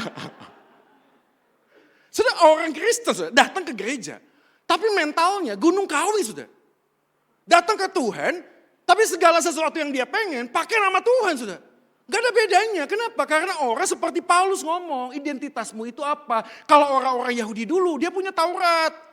Sudah orang Kristen sudah datang ke gereja, tapi mentalnya gunung kawi sudah. Datang ke Tuhan, tapi segala sesuatu yang dia pengen pakai nama Tuhan sudah. Gak ada bedanya, kenapa? Karena orang seperti Paulus ngomong, identitasmu itu apa? Kalau orang-orang Yahudi dulu, dia punya Taurat.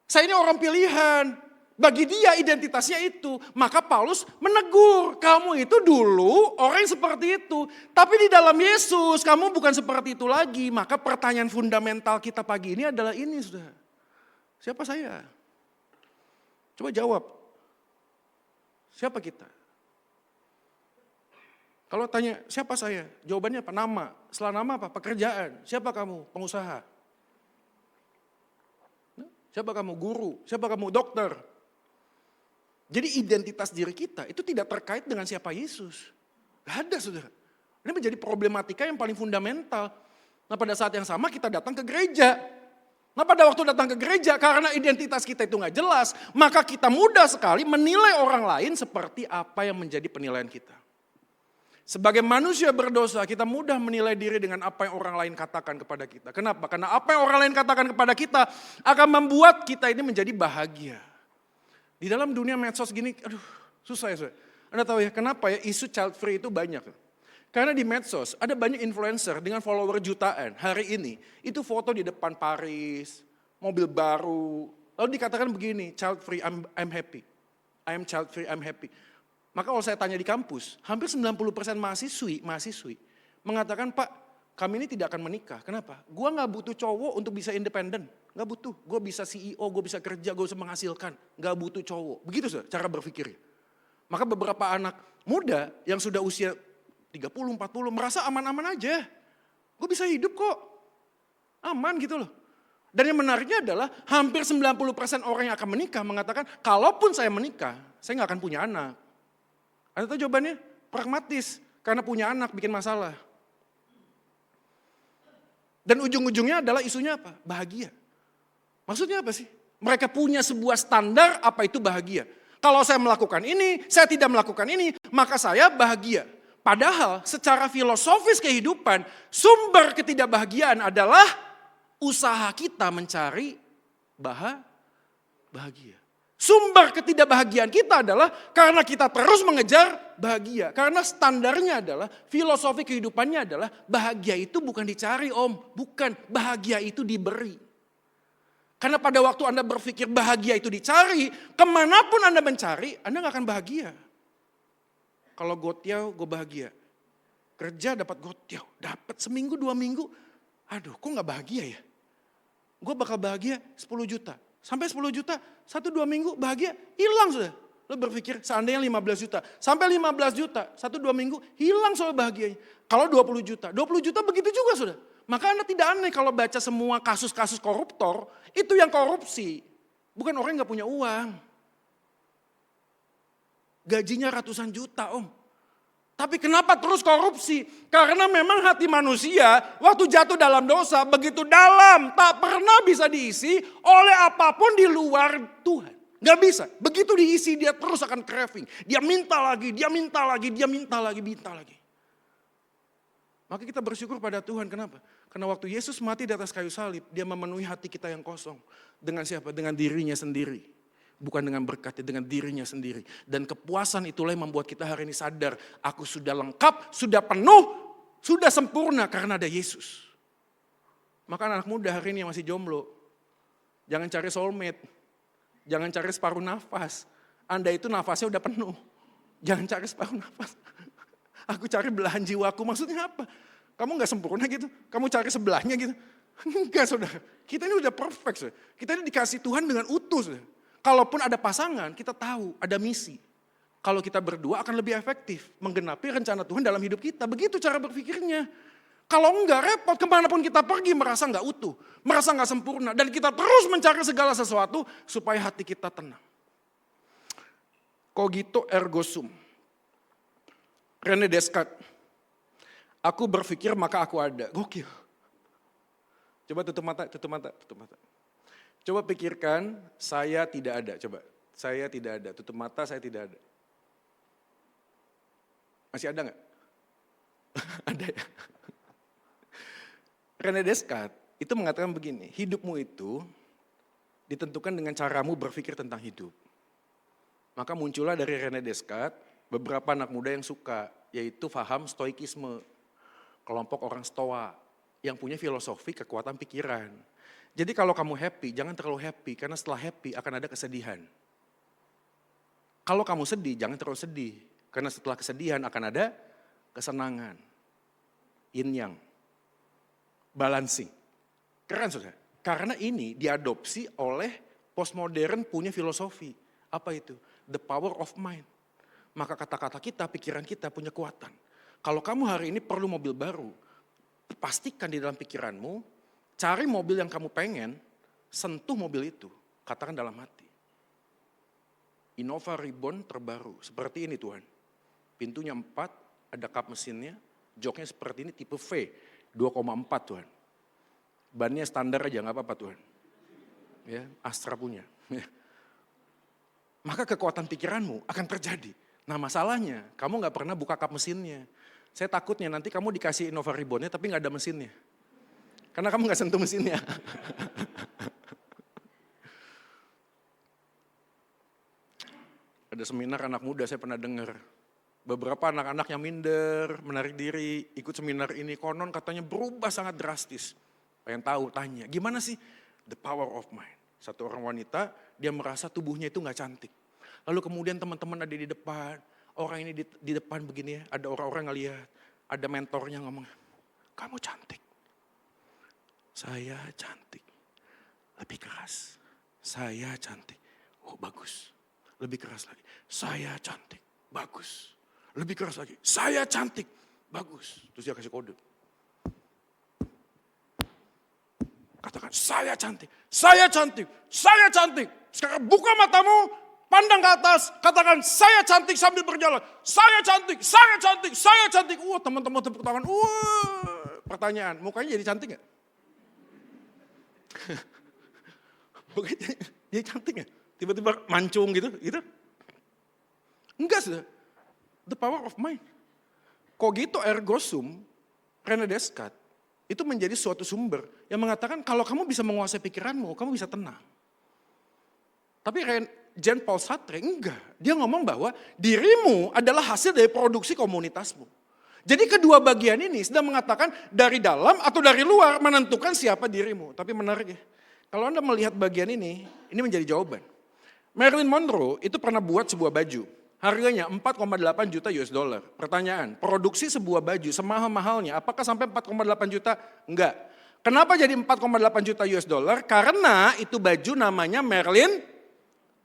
Saya ini orang pilihan, bagi dia identitasnya itu. Maka Paulus menegur, kamu itu dulu orang yang seperti itu. Tapi di dalam Yesus, kamu bukan seperti itu lagi. Maka pertanyaan fundamental kita pagi ini adalah ini sudah. Siapa saya? Coba jawab. Siapa kita? Kalau tanya siapa saya? Jawabannya apa? Nama. Setelah nama apa? Pekerjaan. Siapa kamu? Pengusaha. Siapa kamu? Guru. Siapa kamu? Dokter. Jadi identitas diri kita itu tidak terkait dengan siapa Yesus. Gak ada saudara. Ini menjadi problematika yang paling fundamental. Nah pada saat yang sama kita datang ke gereja. Nah pada waktu datang ke gereja karena identitas kita itu gak jelas. Maka kita mudah sekali menilai orang lain seperti apa yang menjadi penilaian kita. Sebagai manusia berdosa kita mudah menilai diri dengan apa yang orang lain katakan kepada kita. Kenapa? Karena apa yang orang lain katakan kepada kita akan membuat kita ini menjadi bahagia. Di dalam dunia medsos gini, aduh susah ya. Susah. Anda tahu ya kenapa ya isu child free itu banyak. Karena di medsos ada banyak influencer dengan follower jutaan hari ini. Itu foto di depan Paris, mobil baru. Lalu dikatakan begini, child free I'm happy. I am child free I'm happy. Maka kalau saya tanya di kampus, hampir 90% mahasiswi mengatakan Pak kami ini tidak akan menikah. Kenapa? Gua gak butuh cowok untuk bisa independen. Gak butuh, gue bisa CEO, gue bisa kerja, gue bisa menghasilkan. Gak butuh cowok. Begitu cara berpikirnya. Maka beberapa anak muda yang sudah usia 30, 40 merasa aman-aman aja. Gue bisa hidup kok. Aman gitu loh. Dan yang menariknya adalah hampir 90% orang yang akan menikah mengatakan kalaupun saya menikah, saya gak akan punya anak. Anda tahu jawabannya? Pragmatis. Karena punya anak bikin masalah. Dan ujung-ujungnya adalah isunya apa? Bahagia. Maksudnya apa sih? Mereka punya sebuah standar apa itu bahagia. Kalau saya melakukan ini, saya tidak melakukan ini, maka saya bahagia. Padahal secara filosofis kehidupan, sumber ketidakbahagiaan adalah usaha kita mencari bahagia. Sumber ketidakbahagiaan kita adalah karena kita terus mengejar bahagia. Karena standarnya adalah, filosofi kehidupannya adalah bahagia itu bukan dicari om. Bukan, bahagia itu diberi. Karena pada waktu Anda berpikir bahagia itu dicari, kemanapun Anda mencari, Anda gak akan bahagia. Kalau gotiau, gue bahagia. Kerja dapat gotiau, dapat seminggu 2 minggu. Aduh kok gak bahagia ya? Gue bakal bahagia 10 juta. Sampai 10 juta, 1-2 minggu bahagia, hilang sudah. Lo berpikir seandainya 15 juta, sampai 15 juta, 1-2 minggu, hilang soal bahagianya. Kalau 20 juta begitu juga sudah. Maka Anda tidak aneh kalau baca semua kasus-kasus koruptor, itu yang korupsi. Bukan orang yang gak punya uang. Gajinya ratusan juta om. Tapi kenapa terus korupsi? Karena memang hati manusia waktu jatuh dalam dosa begitu dalam. Tak pernah bisa diisi oleh apapun di luar Tuhan. Gak bisa. Begitu diisi dia terus akan craving. Dia minta lagi, dia minta lagi, dia minta lagi, minta lagi. Maka kita bersyukur pada Tuhan. Kenapa? Karena waktu Yesus mati di atas kayu salib, dia memenuhi hati kita yang kosong. Dengan siapa? Dengan dirinya sendiri. Bukan dengan berkatnya, dengan dirinya sendiri. Dan kepuasan itulah yang membuat kita hari ini sadar, aku sudah lengkap, sudah penuh, sudah sempurna karena ada Yesus. Maka anak muda hari ini yang masih jomblo, jangan cari soulmate, jangan cari separuh nafas. Anda itu nafasnya udah penuh, jangan cari separuh nafas. Aku cari belahan jiwaku, maksudnya apa? Kamu gak sempurna gitu, kamu cari sebelahnya gitu. Enggak saudara, kita ini udah perfect. Saudara. Kita ini dikasih Tuhan dengan utuh. Saudara. Kalaupun ada pasangan, kita tahu ada misi. Kalau kita berdua akan lebih efektif menggenapi rencana Tuhan dalam hidup kita. Begitu cara berpikirnya. Kalau enggak repot, kemanapun kita pergi merasa enggak utuh, merasa enggak sempurna. Dan kita terus mencari segala sesuatu supaya hati kita tenang. Cogito ergo sum. René Descartes. Aku berpikir maka aku ada. Gokil. Coba tutup mata, tutup mata, tutup mata. Coba pikirkan, saya tidak ada. Coba, saya tidak ada. Tutup mata, saya tidak ada. Masih ada nggak? Ada ya. René Descartes itu mengatakan begini, hidupmu itu ditentukan dengan caramu berpikir tentang hidup. Maka muncullah dari René Descartes beberapa anak muda yang suka, yaitu faham stoikisme. Kelompok orang stoa yang punya filosofi kekuatan pikiran. Jadi kalau kamu happy, jangan terlalu happy, karena setelah happy akan ada kesedihan. Kalau kamu sedih, jangan terlalu sedih, karena setelah kesedihan akan ada kesenangan. Yin yang, balancing. Keren saudara, karena ini diadopsi oleh postmodern punya filosofi. Apa itu? The power of mind. Maka kata-kata kita, pikiran kita punya kekuatan. Kalau kamu hari ini perlu mobil baru, pastikan di dalam pikiranmu, cari mobil yang kamu pengen, sentuh mobil itu. Katakan dalam hati. Innova Reborn terbaru. Seperti ini Tuhan. Pintunya 4, ada kap mesinnya. Joknya seperti ini tipe V. 2,4 Tuhan. Bannya standar aja gak apa-apa Tuhan. Ya, Astra punya. Maka kekuatan pikiranmu akan terjadi. Nah masalahnya, kamu gak pernah buka kap mesinnya. Saya takutnya nanti kamu dikasih Innova Reborn-nya tapi gak ada mesinnya. Karena kamu gak sentuh mesinnya. Ada seminar anak muda saya pernah dengar. Beberapa anak-anak yang minder, menarik diri, ikut seminar ini. Konon katanya berubah sangat drastis. Pengen tahu, tanya. Gimana sih? The power of mind. Satu orang wanita, dia merasa tubuhnya itu gak cantik. Lalu kemudian teman-teman ada di depan. Orang ini di depan begini ya. Ada orang-orang ngeliat. Ada mentornya ngomong, kamu cantik. Saya cantik, lebih keras. Saya cantik, oh bagus. Lebih keras lagi, saya cantik, bagus. Lebih keras lagi, saya cantik, bagus. Terus dia kasih kode. Katakan, saya cantik, saya cantik, saya cantik. Sekarang buka matamu, pandang ke atas, katakan saya cantik sambil berjalan. Saya cantik, saya cantik, saya cantik. Wah teman-teman tepuk tangan, wah. Pertanyaan, mukanya jadi cantik gak? Dia cantik ya, tiba-tiba mancung gitu. Enggak sudah, the power of mind. Cogito ergo sum, René Descartes, itu menjadi suatu sumber yang mengatakan kalau kamu bisa menguasai pikiranmu, kamu bisa tenang. Tapi Jean Paul Sartre enggak. Dia ngomong bahwa dirimu adalah hasil dari produksi komunitasmu. Jadi kedua bagian ini sedang mengatakan dari dalam atau dari luar menentukan siapa dirimu. Tapi menarik ya, kalau Anda melihat bagian ini menjadi jawaban. Marilyn Monroe itu pernah buat sebuah baju. Harganya 4,8 juta US dollar. Pertanyaan, produksi sebuah baju semahal-mahalnya, apakah sampai 4,8 juta? Enggak. Kenapa jadi 4,8 juta US dollar? Karena itu baju namanya Marilyn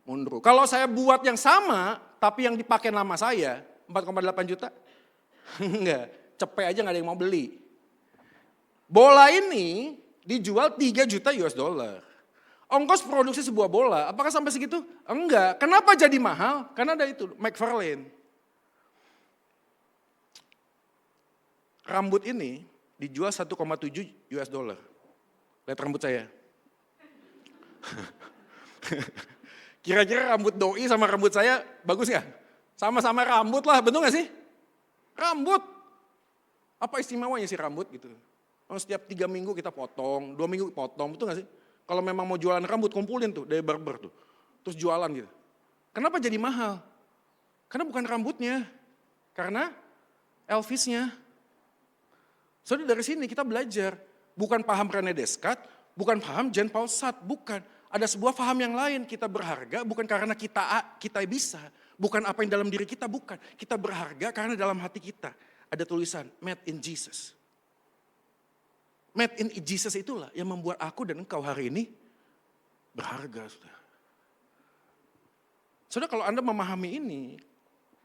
Monroe. Kalau saya buat yang sama, tapi yang dipakai nama saya, 4,8 juta? Enggak, cepet aja gak ada yang mau beli. Bola ini dijual 3 juta US dollar. Ongkos produksi sebuah bola, apakah sampai segitu? Enggak. Kenapa jadi mahal? Karena ada itu, McFarlane. Rambut ini dijual 1,7 US dollar. Lihat rambut saya. Kira-kira rambut doi sama rambut saya bagus gak? Sama-sama rambut lah, betul gak sih? Rambut. Apa istimewanya sih rambut gitu? Setiap 3 minggu kita potong, 2 minggu potong, betul gak sih? Kalau memang mau jualan rambut, kumpulin tuh dari barber tuh. Terus jualan gitu. Kenapa jadi mahal? Karena bukan rambutnya. Karena Elvisnya. Soalnya dari sini kita belajar. Bukan paham René Descartes, bukan paham Jean Paul Sartre, bukan. Ada sebuah paham yang lain, kita berharga bukan karena kita bisa. Bukan apa yang dalam diri kita, bukan. Kita berharga karena dalam hati kita ada tulisan, made in Jesus. Made in Jesus itulah yang membuat aku dan engkau hari ini berharga. Saudara, kalau Anda memahami ini,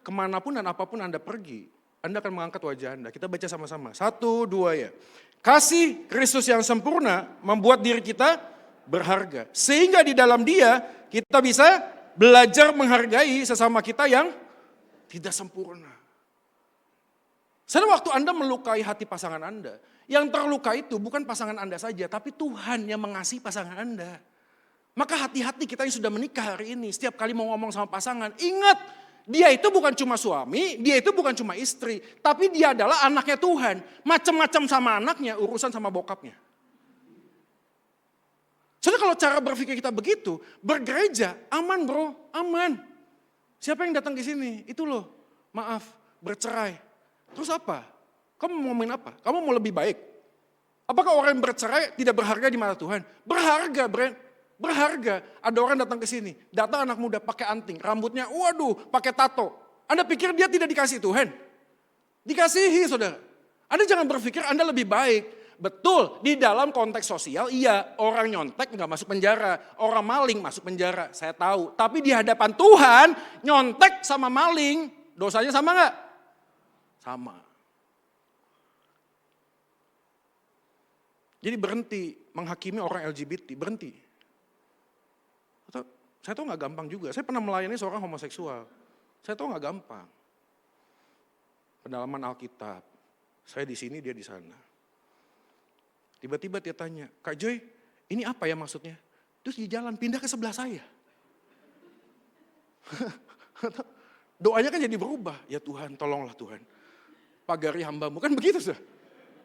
kemanapun dan apapun Anda pergi, Anda akan mengangkat wajah Anda. Kita baca sama-sama. 1, 2 ya. Kasih Kristus yang sempurna membuat diri kita berharga. Sehingga di dalam Dia kita bisa belajar menghargai sesama kita yang tidak sempurna. Saudara, waktu Anda melukai hati pasangan Anda, yang terluka itu bukan pasangan Anda saja, tapi Tuhan yang mengasihi pasangan Anda. Maka hati-hati kita yang sudah menikah hari ini, setiap kali mau ngomong sama pasangan, ingat, dia itu bukan cuma suami, dia itu bukan cuma istri, tapi dia adalah anaknya Tuhan. Macam-macam sama anaknya, urusan sama bokapnya. Soalnya kalau cara berpikir kita begitu, bergereja, aman bro, aman. Siapa yang datang ke sini? Itu loh, maaf, bercerai. Terus apa? Kamu mau ngomongin apa? Kamu mau lebih baik? Apakah orang yang bercerai tidak berharga di mata Tuhan? Berharga, Brand. Berharga. Ada orang datang ke sini, datang anak muda pakai anting, rambutnya waduh, pakai tato. Anda pikir dia tidak dikasih Tuhan? Dikasihi, saudara. Anda jangan berpikir Anda lebih baik. Betul, di dalam konteks sosial, iya, orang nyontek nggak masuk penjara, orang maling masuk penjara, saya tahu. Tapi di hadapan Tuhan, nyontek sama maling, dosanya sama nggak? Sama. Jadi berhenti menghakimi orang LGBT, berhenti. Saya tahu nggak gampang juga, saya pernah melayani seorang homoseksual. Saya tahu nggak gampang. Pendalaman Alkitab, saya di sini, dia di sana. Tiba-tiba dia tanya, Kak Joy, ini apa ya maksudnya? Terus di jalan pindah ke sebelah saya. Doanya kan jadi berubah, ya Tuhan tolonglah Tuhan. Pagari hambamu, kan begitu sudah.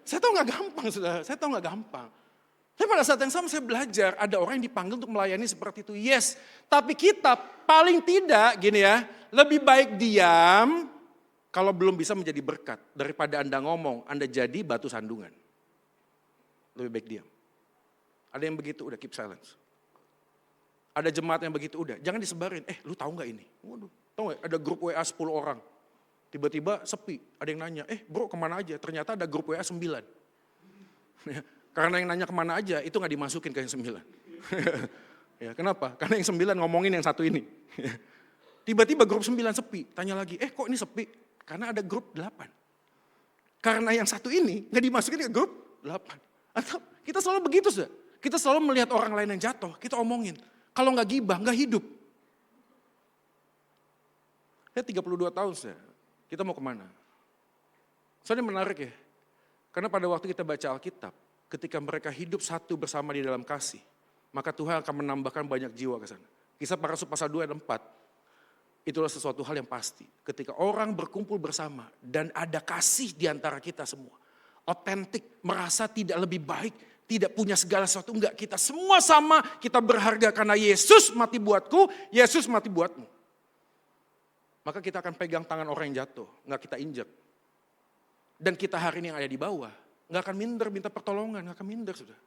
Saya tahu nggak gampang, saudara. Saya tahu nggak gampang. Tapi pada saat yang sama saya belajar, ada orang yang dipanggil untuk melayani seperti itu. Yes, tapi kita paling tidak, gini ya, lebih baik diam kalau belum bisa menjadi berkat. Daripada Anda ngomong, Anda jadi batu sandungan. Lebih baik diam. Ada yang begitu, udah keep silence. Ada jemaat yang begitu, udah jangan disebarin. Lu tahu nggak ini? Waduh, tahu nggak? Ada grup WA 10 orang. Tiba-tiba sepi, ada yang nanya, bro kemana aja? Ternyata ada grup WA 9. Ya, karena yang nanya kemana aja, itu gak dimasukin ke yang 9. Ya, kenapa? Karena yang 9 ngomongin yang satu ini. Tiba-tiba grup 9 sepi, tanya lagi, kok ini sepi? Karena ada grup 8. Karena yang satu ini gak dimasukin ke grup 8. Atau kita selalu begitu, sudah. Kita selalu melihat orang lain yang jatuh, kita omongin. Kalau gak gibah, gak hidup. Saya 32 tahun, sudah. Kita mau kemana? Soalnya menarik ya, karena pada waktu kita baca Alkitab, ketika mereka hidup satu bersama di dalam kasih, maka Tuhan akan menambahkan banyak jiwa ke sana. Kisah Para Rasul pasal 2 ayat 4, itulah sesuatu hal yang pasti. Ketika orang berkumpul bersama dan ada kasih di antara kita semua. Otentik, merasa tidak lebih baik, tidak punya segala sesuatu. Enggak, kita semua sama, kita berharga karena Yesus mati buatku, Yesus mati buatmu. Maka kita akan pegang tangan orang yang jatuh, enggak kita injek. Dan kita hari ini yang ada di bawah, enggak akan minder minta pertolongan, enggak akan minder sudah.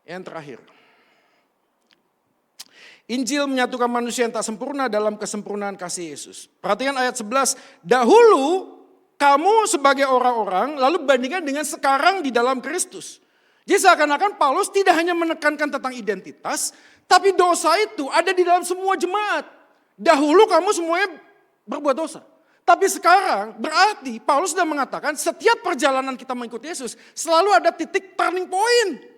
Yang terakhir, Injil menyatukan manusia yang tak sempurna dalam kesempurnaan kasih Yesus. Perhatikan ayat 11, dahulu kamu sebagai orang-orang lalu bandingkan dengan sekarang di dalam Kristus. Jadi seakan-akan Paulus tidak hanya menekankan tentang identitas, tapi dosa itu ada di dalam semua jemaat. Dahulu kamu semuanya berbuat dosa. Tapi sekarang berarti Paulus sudah mengatakan setiap perjalanan kita mengikuti Yesus selalu ada titik turning point.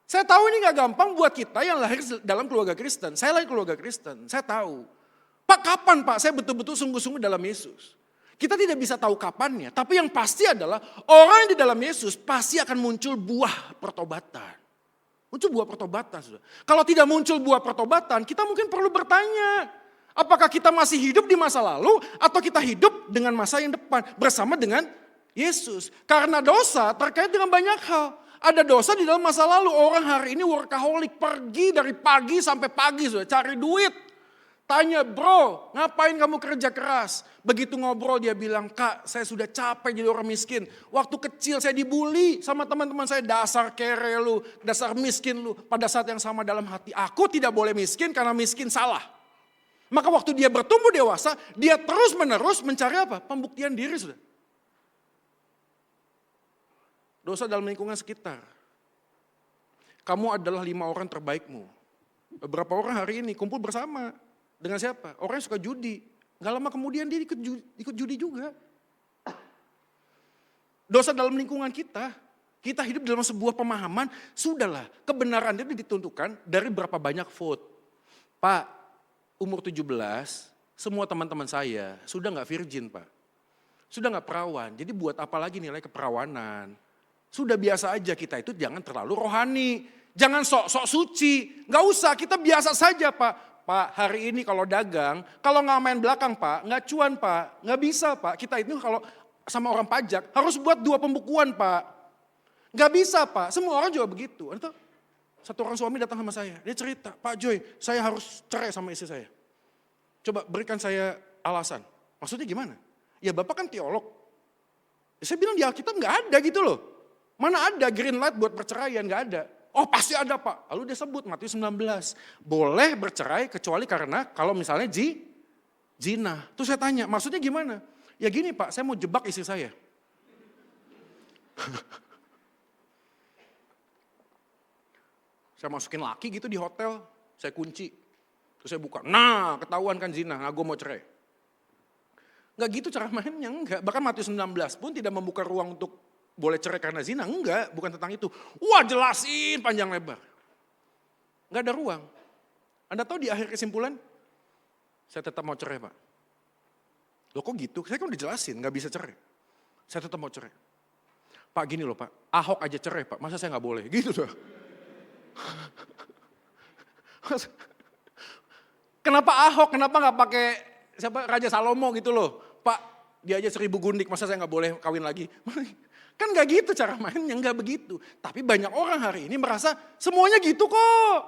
Saya tahu ini gak gampang buat kita yang lahir dalam keluarga Kristen. Saya lahir keluarga Kristen, saya tahu. Pak kapan Pak saya betul-betul sungguh-sungguh dalam Yesus? Kita tidak bisa tahu kapannya, tapi yang pasti adalah orang yang di dalam Yesus pasti akan muncul buah pertobatan. Muncul buah pertobatan. Sudah. Kalau tidak muncul buah pertobatan, kita mungkin perlu bertanya. Apakah kita masih hidup di masa lalu atau kita hidup dengan masa yang depan bersama dengan Yesus. Karena dosa terkait dengan banyak hal. Ada dosa di dalam masa lalu. Orang hari ini workaholic, pergi dari pagi sampai pagi sudah cari duit. Tanya, bro, ngapain kamu kerja keras? Begitu ngobrol dia bilang, Kak, saya sudah capek jadi orang miskin. Waktu kecil saya dibully sama teman-teman saya, dasar kere lu, dasar miskin lu. Pada saat yang sama dalam hati, aku tidak boleh miskin karena miskin salah. Maka waktu dia bertumbuh dewasa, dia terus menerus mencari apa? Pembuktian diri sudah. Dosa dalam lingkungan sekitar. Kamu adalah 5 orang terbaikmu. Beberapa orang hari ini kumpul bersama. Dengan siapa? Orang yang suka judi. Gak lama kemudian dia ikut judi juga. Dosa dalam lingkungan kita. Kita hidup dalam sebuah pemahaman. Sudahlah, kebenaran itu ditentukan dari berapa banyak vote. Pak, umur 17, semua teman-teman saya sudah gak virgin Pak. Sudah gak perawan. Jadi buat apa lagi nilai keperawanan? Sudah biasa aja kita itu jangan terlalu rohani. Jangan sok-sok suci. Gak usah, kita biasa saja Pak. Pak hari ini kalau dagang, kalau gak main belakang Pak, gak cuan Pak. Gak bisa Pak, kita itu kalau sama orang pajak harus buat 2 pembukuan Pak. Gak bisa Pak, semua orang juga begitu. Satu orang suami datang sama saya, dia cerita, Pak Joy saya harus cerai sama istri saya. Coba berikan saya alasan. Maksudnya gimana? Ya Bapak kan teolog. Saya bilang di Alkitab gak ada gitu loh. Mana ada green light buat perceraian, gak ada. Oh pasti ada Pak. Lalu dia sebut Matius 19. Boleh bercerai kecuali karena kalau misalnya zina. Terus saya tanya maksudnya gimana? Ya gini Pak, saya mau jebak istri saya. Saya masukin laki gitu di hotel, saya kunci. Terus saya buka, nah ketahuan kan zina, nah gue mau cerai. Enggak gitu cara mainnya, enggak. Bahkan Matius 19 pun tidak membuka ruang untuk boleh cerai karena zina, enggak, bukan tentang itu. Wah jelasin panjang lebar. Enggak ada ruang. Anda tahu di akhir kesimpulan, saya tetap mau cerai Pak. Loh kok gitu? Saya kan udah jelasin, enggak bisa cerai. Saya tetap mau cerai. Pak gini loh Pak, Ahok aja cerai Pak, masa saya enggak boleh? Gitu tuh. Kenapa Ahok, kenapa enggak pakai siapa Raja Salomo gitu loh. Pak dia aja 1000 gundik, masa saya enggak boleh kawin lagi? Kan gak gitu cara mainnya, gak begitu. Tapi banyak orang hari ini merasa semuanya gitu kok.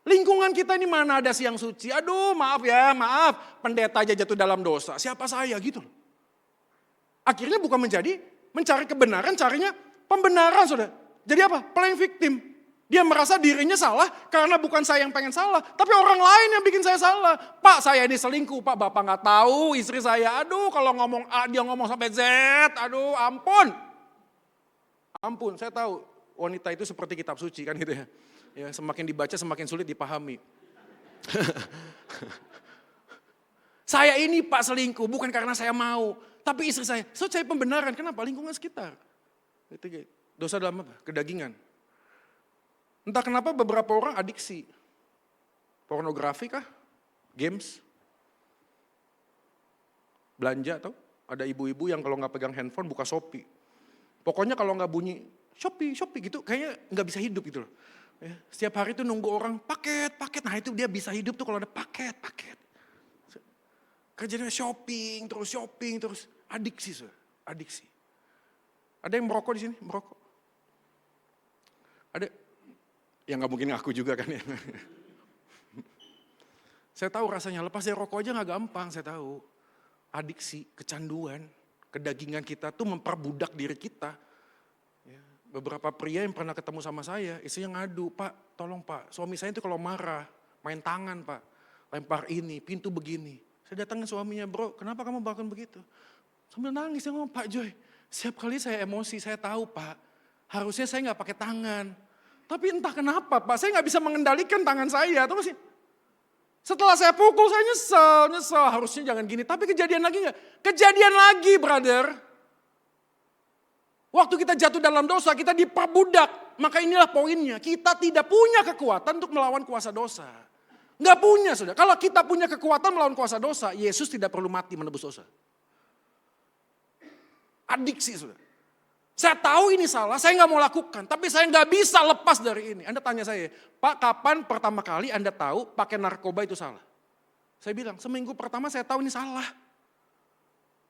Lingkungan kita ini mana ada siang suci. Aduh maaf ya, maaf. Pendeta aja jatuh dalam dosa. Siapa saya gitu loh. Akhirnya bukan mencari kebenaran, carinya pembenaran sudah. Jadi apa? Playing victim. Dia merasa dirinya salah karena bukan saya yang pengen salah. Tapi orang lain yang bikin saya salah. Pak saya ini selingkuh, Pak Bapak gak tahu istri saya. Aduh kalau ngomong A dia ngomong sampai Z. Aduh ampun. Ampun, saya tahu wanita itu seperti kitab suci kan gitu ya. Ya semakin dibaca semakin sulit dipahami. Saya ini Pak selingkuh bukan karena saya mau, tapi istri saya cari pembenaran. Kenapa? Lingkungan sekitar. Itu dosa dalam apa? Kedagingan. Entah kenapa beberapa orang adiksi. Pornografi kah? Games? Belanja atau? Ada ibu-ibu yang kalau nggak pegang handphone buka Shopee. Pokoknya kalau nggak bunyi Shopee gitu, kayaknya nggak bisa hidup gitu loh. Ya, setiap hari itu nunggu orang paket. Nah itu dia bisa hidup tuh kalau ada paket. Kerjanya shopping terus. Adiksi. Ada yang merokok di sini? Merokok? Ada? Ya nggak mungkin aku juga kan ya. Saya tahu rasanya lepas dari rokok aja nggak gampang, saya tahu. Adiksi, kecanduan, kedagingan kita tuh memperbudak diri kita. Ya, beberapa pria yang pernah ketemu sama saya, istrinya ngadu, Pak tolong Pak, suami saya itu kalau marah, main tangan Pak, lempar ini, pintu begini. Saya datangin suaminya, bro kenapa kamu bahkan begitu? Sambil nangis, saya ngomong, Pak Joy, setiap kali saya emosi, saya tahu Pak, harusnya saya nggak pakai tangan. Tapi entah kenapa Pak, saya nggak bisa mengendalikan tangan saya, tahu gak sih? Setelah saya pukul, saya nyesel, harusnya jangan gini. Tapi kejadian lagi enggak? Kejadian lagi, brother. Waktu kita jatuh dalam dosa, kita diperbudak. Maka inilah poinnya, kita tidak punya kekuatan untuk melawan kuasa dosa. Enggak punya, saudara. Kalau kita punya kekuatan melawan kuasa dosa, Yesus tidak perlu mati menebus dosa. Adiksi, saudara. Saya tahu ini salah, saya nggak mau lakukan. Tapi saya nggak bisa lepas dari ini. Anda tanya saya, Pak kapan pertama kali Anda tahu pakai narkoba itu salah? Saya bilang, seminggu pertama saya tahu ini salah.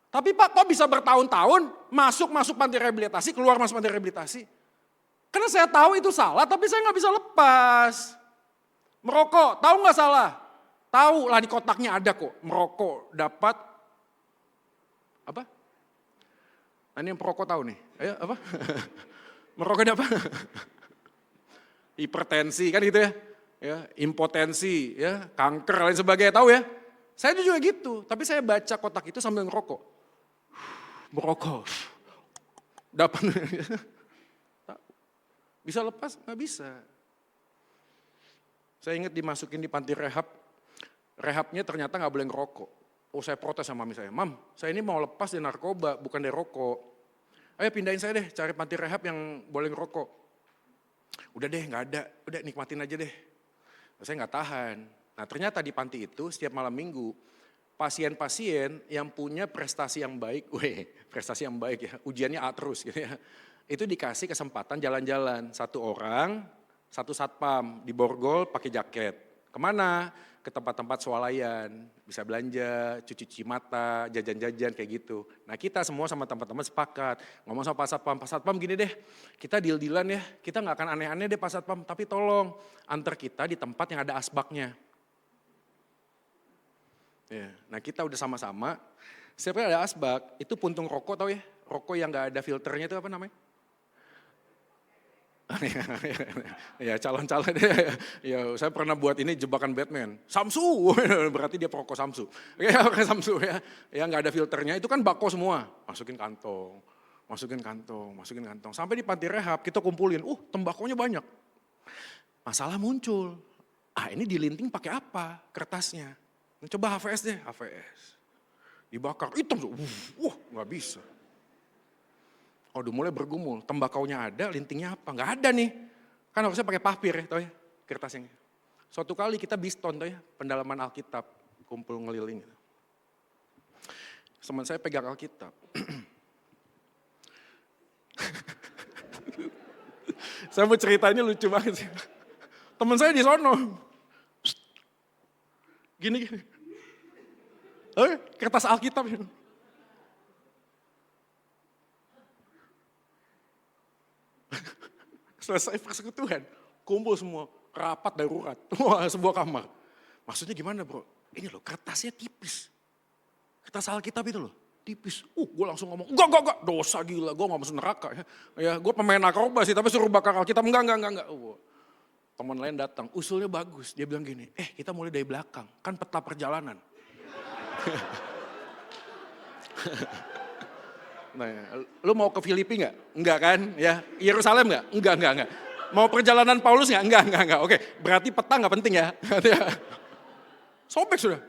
Tapi Pak kok bisa bertahun-tahun masuk panti rehabilitasi, keluar masuk panti rehabilitasi? Karena saya tahu itu salah, tapi saya nggak bisa lepas. Merokok, tahu nggak salah? Tahu lah di kotaknya ada kok, merokok dapat apa? Nah, ini yang perokok tahu nih, ayo apa? Merokok apa? Hipertensi kan gitu ya, impotensi, ya, kanker lain sebagainya tahu ya. Saya juga gitu, tapi saya baca kotak itu sambil ngerokok. Merokok, dapat. Bisa lepas? Nggak bisa. Saya ingat dimasukin di panti rehab, rehabnya ternyata nggak boleh ngerokok. Oh saya protes sama mami saya, Mam saya ini mau lepas dari narkoba bukan dari rokok. Ayo pindahin saya deh cari panti rehab yang boleh ngerokok. Udah deh gak ada, udah nikmatin aja deh. Saya gak tahan. Nah ternyata di panti itu setiap malam minggu pasien-pasien yang punya prestasi yang baik, prestasi yang baik ya, ujiannya A terus gitu ya. Itu dikasih kesempatan jalan-jalan, satu orang, satu satpam di borgol pakai jaket. Kemana? Ke tempat-tempat swalayan, bisa belanja, cuci mata, jajan-jajan kayak gitu. Nah kita semua sama teman-teman sepakat, ngomong sama Pak Satpam gini deh, kita deal-dealan ya, kita gak akan aneh-aneh deh Pak Satpam, tapi tolong antar kita di tempat yang ada asbaknya. Ya, nah kita udah sama-sama, setiap kali ada asbak, itu puntung rokok tau ya, rokok yang gak ada filternya itu apa namanya? Ya calon-calon ya saya pernah buat ini jebakan Batman Samsu berarti dia perokok Samsu ya Samsu ya nggak ada filternya itu kan bako semua masukin kantong sampai di panti rehab kita kumpulin tembakonya banyak masalah muncul ini dilinting pakai apa kertasnya coba HVS deh HVS dibakar hitam nggak bisa. Udah mulai bergumul, tembakaunya ada, lintingnya apa? Nggak ada nih. Kan harusnya pakai papir ya, tau ya, kertasnya. Suatu kali kita biston tau ya, pendalaman Alkitab, kumpul ngeliling. Teman saya pegang Alkitab. Saya mau ceritanya lucu banget sih. Teman saya di sono. Gini. Kertas Alkitab. Selesai persekutuan, kumpul semua, rapat darurat, sebuah kamar. Maksudnya gimana bro? Ini loh kertasnya tipis. Kertas Alkitab itu loh, tipis. Gue langsung ngomong, enggak, dosa gila, gue gak masuk neraka. Ya, gue pemain narkoba sih, tapi suruh bakar Alkitab, enggak. Teman lain datang, usulnya bagus. Dia bilang gini, kita mulai dari belakang, kan peta perjalanan. Nah, lu mau ke Filipi enggak? Enggak kan? Ya, Yerusalem enggak? Enggak. Mau perjalanan Paulus enggak? Enggak. Oke, berarti peta enggak penting ya. Sobek sudah.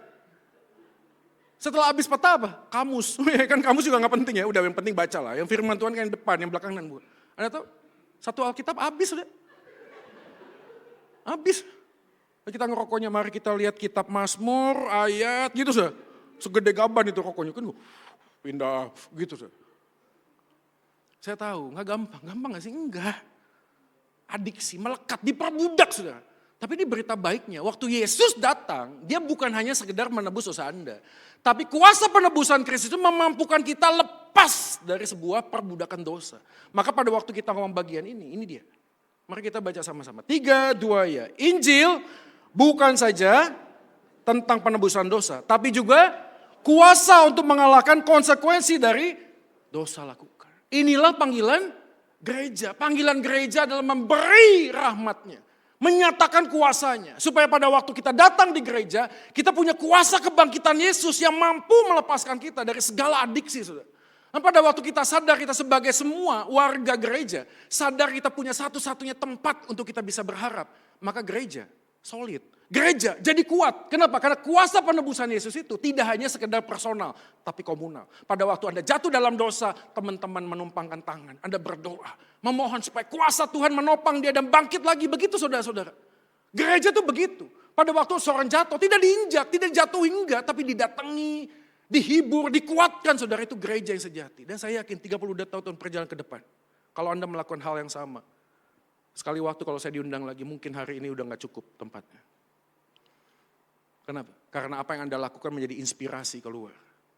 Setelah habis peta apa? Kamus. Kan kamus juga enggak penting ya. Udah yang penting baca lah. Yang firman Tuhan kan yang depan, yang belakangan bukan. Anda tahu? Satu Alkitab habis sudah. Habis. Kita ngerokoknya, mari kita lihat kitab Mazmur, ayat gitu sudah. Segede gaban itu rokoknya kan. Pindah gitu sudah. Saya tahu, nggak gampang. Gampang nggak sih? Enggak. Adiksi, melekat, diperbudak saudara. Tapi ini berita baiknya, waktu Yesus datang, dia bukan hanya sekedar menebus dosa Anda. Tapi kuasa penebusan Kristus itu memampukan kita lepas dari sebuah perbudakan dosa. Maka pada waktu kita ngomong bagian ini dia. Mari kita baca sama-sama. 3, 2 ya. Injil bukan saja tentang penebusan dosa, tapi juga kuasa untuk mengalahkan konsekuensi dari dosa lakukan. Inilah panggilan gereja. Panggilan gereja adalah memberi rahmatnya. Menyatakan kuasanya. Supaya pada waktu kita datang di gereja, kita punya kuasa kebangkitan Yesus yang mampu melepaskan kita dari segala adiksi. Saudara. Dan pada waktu kita sadar kita sebagai semua warga gereja, sadar kita punya satu-satunya tempat untuk kita bisa berharap. Maka gereja solid. Gereja jadi kuat. Kenapa? Karena kuasa penebusan Yesus itu tidak hanya sekedar personal, tapi komunal. Pada waktu Anda jatuh dalam dosa, teman-teman menumpangkan tangan. Anda berdoa, memohon supaya kuasa Tuhan menopang dia dan bangkit lagi. Begitu saudara-saudara. Gereja itu begitu. Pada waktu seorang jatuh, tidak diinjak, tidak jatuh hingga, tapi didatangi, dihibur, dikuatkan. Saudara, itu gereja yang sejati. Dan saya yakin 32 tahun perjalanan ke depan, kalau Anda melakukan hal yang sama, sekali waktu kalau saya diundang lagi, mungkin hari ini udah gak cukup tempatnya. Kenapa? Karena apa yang Anda lakukan menjadi inspirasi keluar.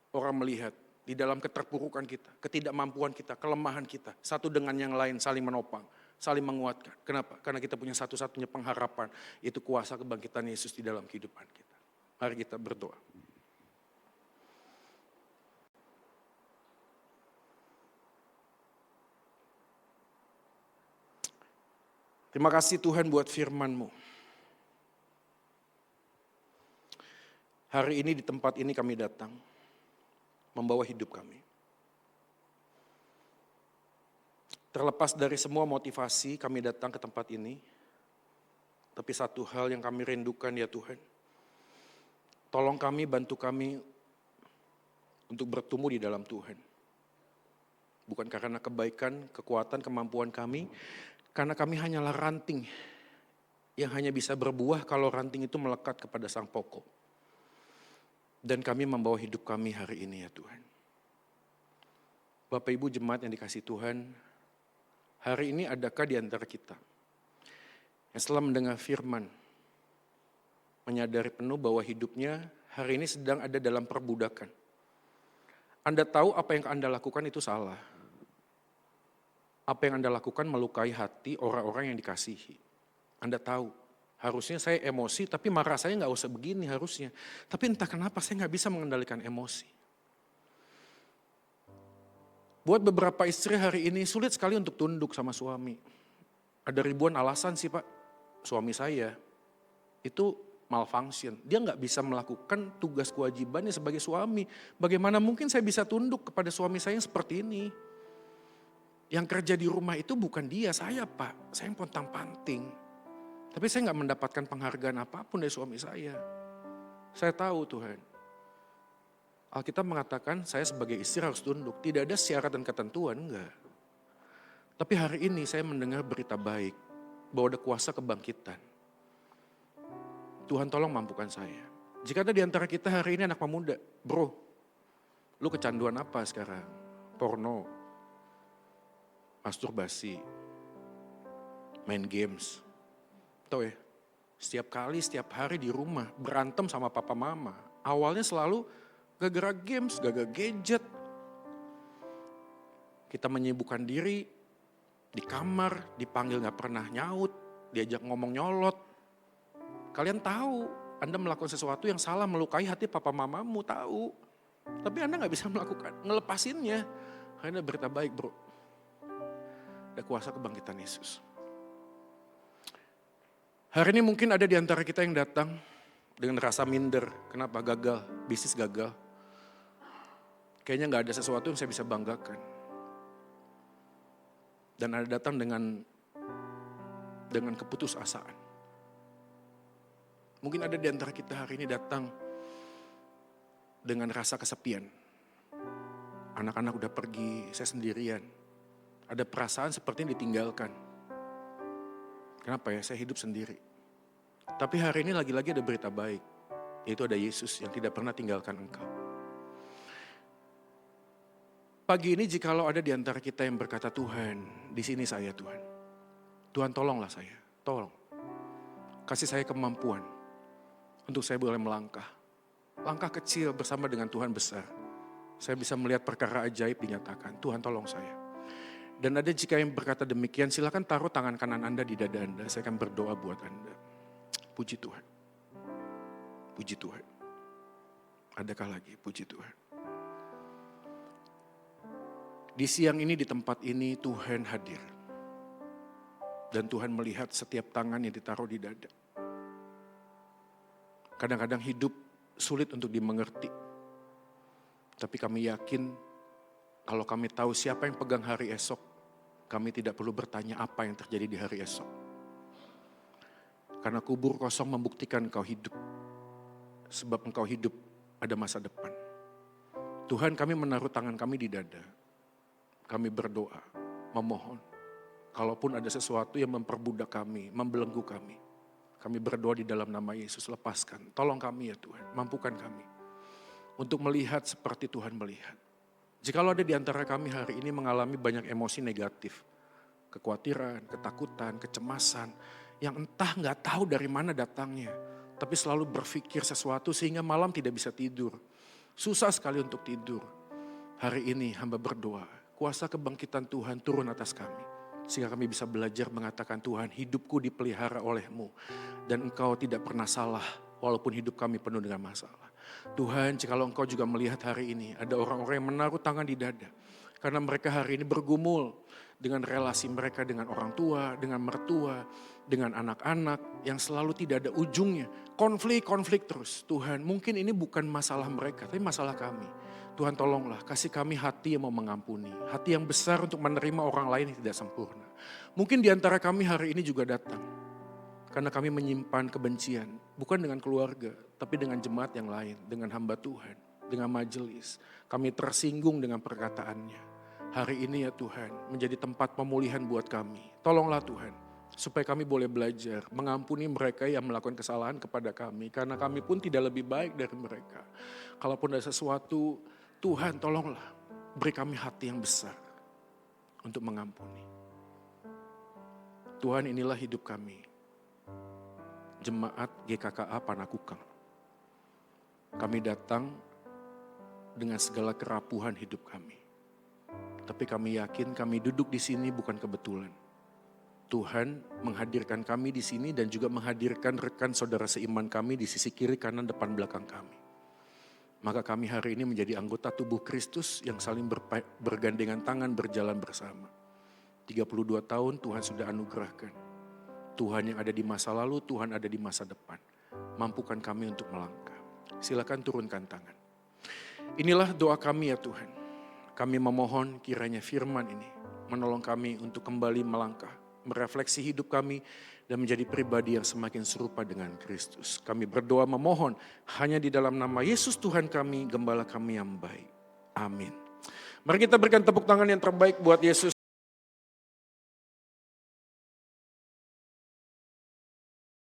Orang melihat di dalam keterpurukan kita, ketidakmampuan kita, kelemahan kita. Satu dengan yang lain saling menopang, saling menguatkan. Kenapa? Karena kita punya satu-satunya pengharapan, itu kuasa kebangkitan Yesus di dalam kehidupan kita. Mari kita berdoa. Terima kasih Tuhan buat firman-Mu. Hari ini di tempat ini kami datang, membawa hidup kami. Terlepas dari semua motivasi kami datang ke tempat ini, tapi satu hal yang kami rindukan ya Tuhan, tolong kami, bantu kami untuk bertumbuh di dalam Tuhan. Bukan karena kebaikan, kekuatan, kemampuan kami, karena kami hanyalah ranting yang hanya bisa berbuah kalau ranting itu melekat kepada sang pokok. Dan kami membawa hidup kami hari ini ya Tuhan. Bapak Ibu jemaat yang dikasihi Tuhan, hari ini adakah di antara kita yang setelah mendengar firman, menyadari penuh bahwa hidupnya hari ini sedang ada dalam perbudakan. Anda tahu apa yang Anda lakukan itu salah. Apa yang Anda lakukan melukai hati orang-orang yang dikasihi. Anda tahu. Harusnya saya emosi, tapi marah saya nggak usah begini harusnya. Tapi entah kenapa saya nggak bisa mengendalikan emosi. Buat beberapa istri hari ini sulit sekali untuk tunduk sama suami. Ada ribuan alasan sih Pak, suami saya itu malfunction. Dia nggak bisa melakukan tugas kewajibannya sebagai suami. Bagaimana mungkin saya bisa tunduk kepada suami saya yang seperti ini? Yang kerja di rumah itu bukan dia, saya Pak. Saya yang pontang-panting. Tapi saya nggak mendapatkan penghargaan apapun dari suami saya. Saya tahu Tuhan. Alkitab mengatakan saya sebagai istri harus tunduk. Tidak ada syarat dan ketentuan, enggak. Tapi hari ini saya mendengar berita baik. Bahwa ada kuasa kebangkitan. Tuhan tolong mampukan saya. Jika ada di antara kita hari ini anak pemuda. Bro, lu kecanduan apa sekarang? Porno. Masturbasi. Main games. Tahu ya, setiap kali, setiap hari di rumah berantem sama papa mama. Awalnya selalu gara-gara games, gara-gara gadget. Kita menyibukkan diri di kamar, dipanggil gak pernah nyaut, diajak ngomong nyolot. Kalian tahu, Anda melakukan sesuatu yang salah, melukai hati papa mamamu, tahu. Tapi Anda gak bisa melakukan, ngelepasinnya. Karena berita baik bro. Ada kuasa kebangkitan Yesus. Hari ini mungkin ada di antara kita yang datang dengan rasa minder. Kenapa? Gagal, bisnis gagal. Kayaknya gak ada sesuatu yang saya bisa banggakan. Dan ada datang dengan keputusasaan. Mungkin ada di antara kita hari ini datang dengan rasa kesepian. Anak-anak udah pergi, saya sendirian. Ada perasaan seperti ditinggalkan. Kenapa ya? Saya hidup sendiri. Tapi hari ini lagi-lagi ada berita baik. Yaitu ada Yesus yang tidak pernah tinggalkan engkau. Pagi ini jikalau ada di antara kita yang berkata, Tuhan, di sini saya Tuhan. Tuhan tolonglah saya, tolong. Kasih saya kemampuan untuk saya boleh melangkah. Langkah kecil bersama dengan Tuhan besar. Saya bisa melihat perkara ajaib dinyatakan. Tuhan tolong saya. Dan ada jika yang berkata demikian, silakan taruh tangan kanan Anda di dada Anda. Saya akan berdoa buat Anda. Puji Tuhan. Puji Tuhan. Adakah lagi? Puji Tuhan. Di siang ini, di tempat ini, Tuhan hadir. Dan Tuhan melihat setiap tangan yang ditaruh di dada. Kadang-kadang hidup sulit untuk dimengerti. Tapi kami yakin, kalau kami tahu siapa yang pegang hari esok, kami tidak perlu bertanya apa yang terjadi di hari esok. Karena kubur kosong membuktikan engkau hidup. Sebab engkau hidup ada masa depan. Tuhan, kami menaruh tangan kami di dada. Kami berdoa, memohon. Kalaupun ada sesuatu yang memperbudak kami, membelenggu kami. Kami berdoa di dalam nama Yesus, lepaskan. Tolong kami ya Tuhan, mampukan kami. Untuk melihat seperti Tuhan melihat. Jikalau ada di antara kami hari ini mengalami banyak emosi negatif. Kekhawatiran, ketakutan, kecemasan. Yang entah gak tahu dari mana datangnya. Tapi selalu berpikir sesuatu sehingga malam tidak bisa tidur. Susah sekali untuk tidur. Hari ini hamba berdoa. Kuasa kebangkitan Tuhan turun atas kami. Sehingga kami bisa belajar mengatakan, Tuhan, hidupku dipelihara oleh-Mu. Dan Engkau tidak pernah salah walaupun hidup kami penuh dengan masalah. Tuhan, jikalau Engkau juga melihat hari ini ada orang-orang yang menaruh tangan di dada. Karena mereka hari ini bergumul dengan relasi mereka dengan orang tua, dengan mertua, dengan anak-anak yang selalu tidak ada ujungnya. Konflik terus. Tuhan, mungkin ini bukan masalah mereka, tapi masalah kami. Tuhan tolonglah, kasih kami hati yang mau mengampuni. Hati yang besar untuk menerima orang lain yang tidak sempurna. Mungkin di antara kami hari ini juga datang. Karena kami menyimpan kebencian. Bukan dengan keluarga, tapi dengan jemaat yang lain. Dengan hamba Tuhan, dengan majelis. Kami tersinggung dengan perkataannya. Hari ini ya Tuhan, menjadi tempat pemulihan buat kami. Tolonglah Tuhan, supaya kami boleh belajar mengampuni mereka yang melakukan kesalahan kepada kami. Karena kami pun tidak lebih baik dari mereka. Kalaupun ada sesuatu, Tuhan tolonglah, beri kami hati yang besar untuk mengampuni. Tuhan, inilah hidup kami. Jemaat GKKA Panakukang. Kami datang dengan segala kerapuhan hidup kami. Tapi kami yakin kami duduk di sini bukan kebetulan. Tuhan menghadirkan kami di sini dan juga menghadirkan rekan saudara seiman kami di sisi kiri, kanan, depan, belakang kami. Maka kami hari ini menjadi anggota tubuh Kristus yang saling bergandengan tangan berjalan bersama. 32 tahun Tuhan sudah anugerahkan. Tuhan yang ada di masa lalu, Tuhan ada di masa depan. Mampukan kami untuk melangkah. Silakan turunkan tangan. Inilah doa kami ya Tuhan. Kami memohon kiranya firman ini menolong kami untuk kembali melangkah, merefleksi hidup kami dan menjadi pribadi yang semakin serupa dengan Kristus. Kami berdoa memohon hanya di dalam nama Yesus Tuhan kami, Gembala kami yang baik. Amin. Mari kita berikan tepuk tangan yang terbaik buat Yesus.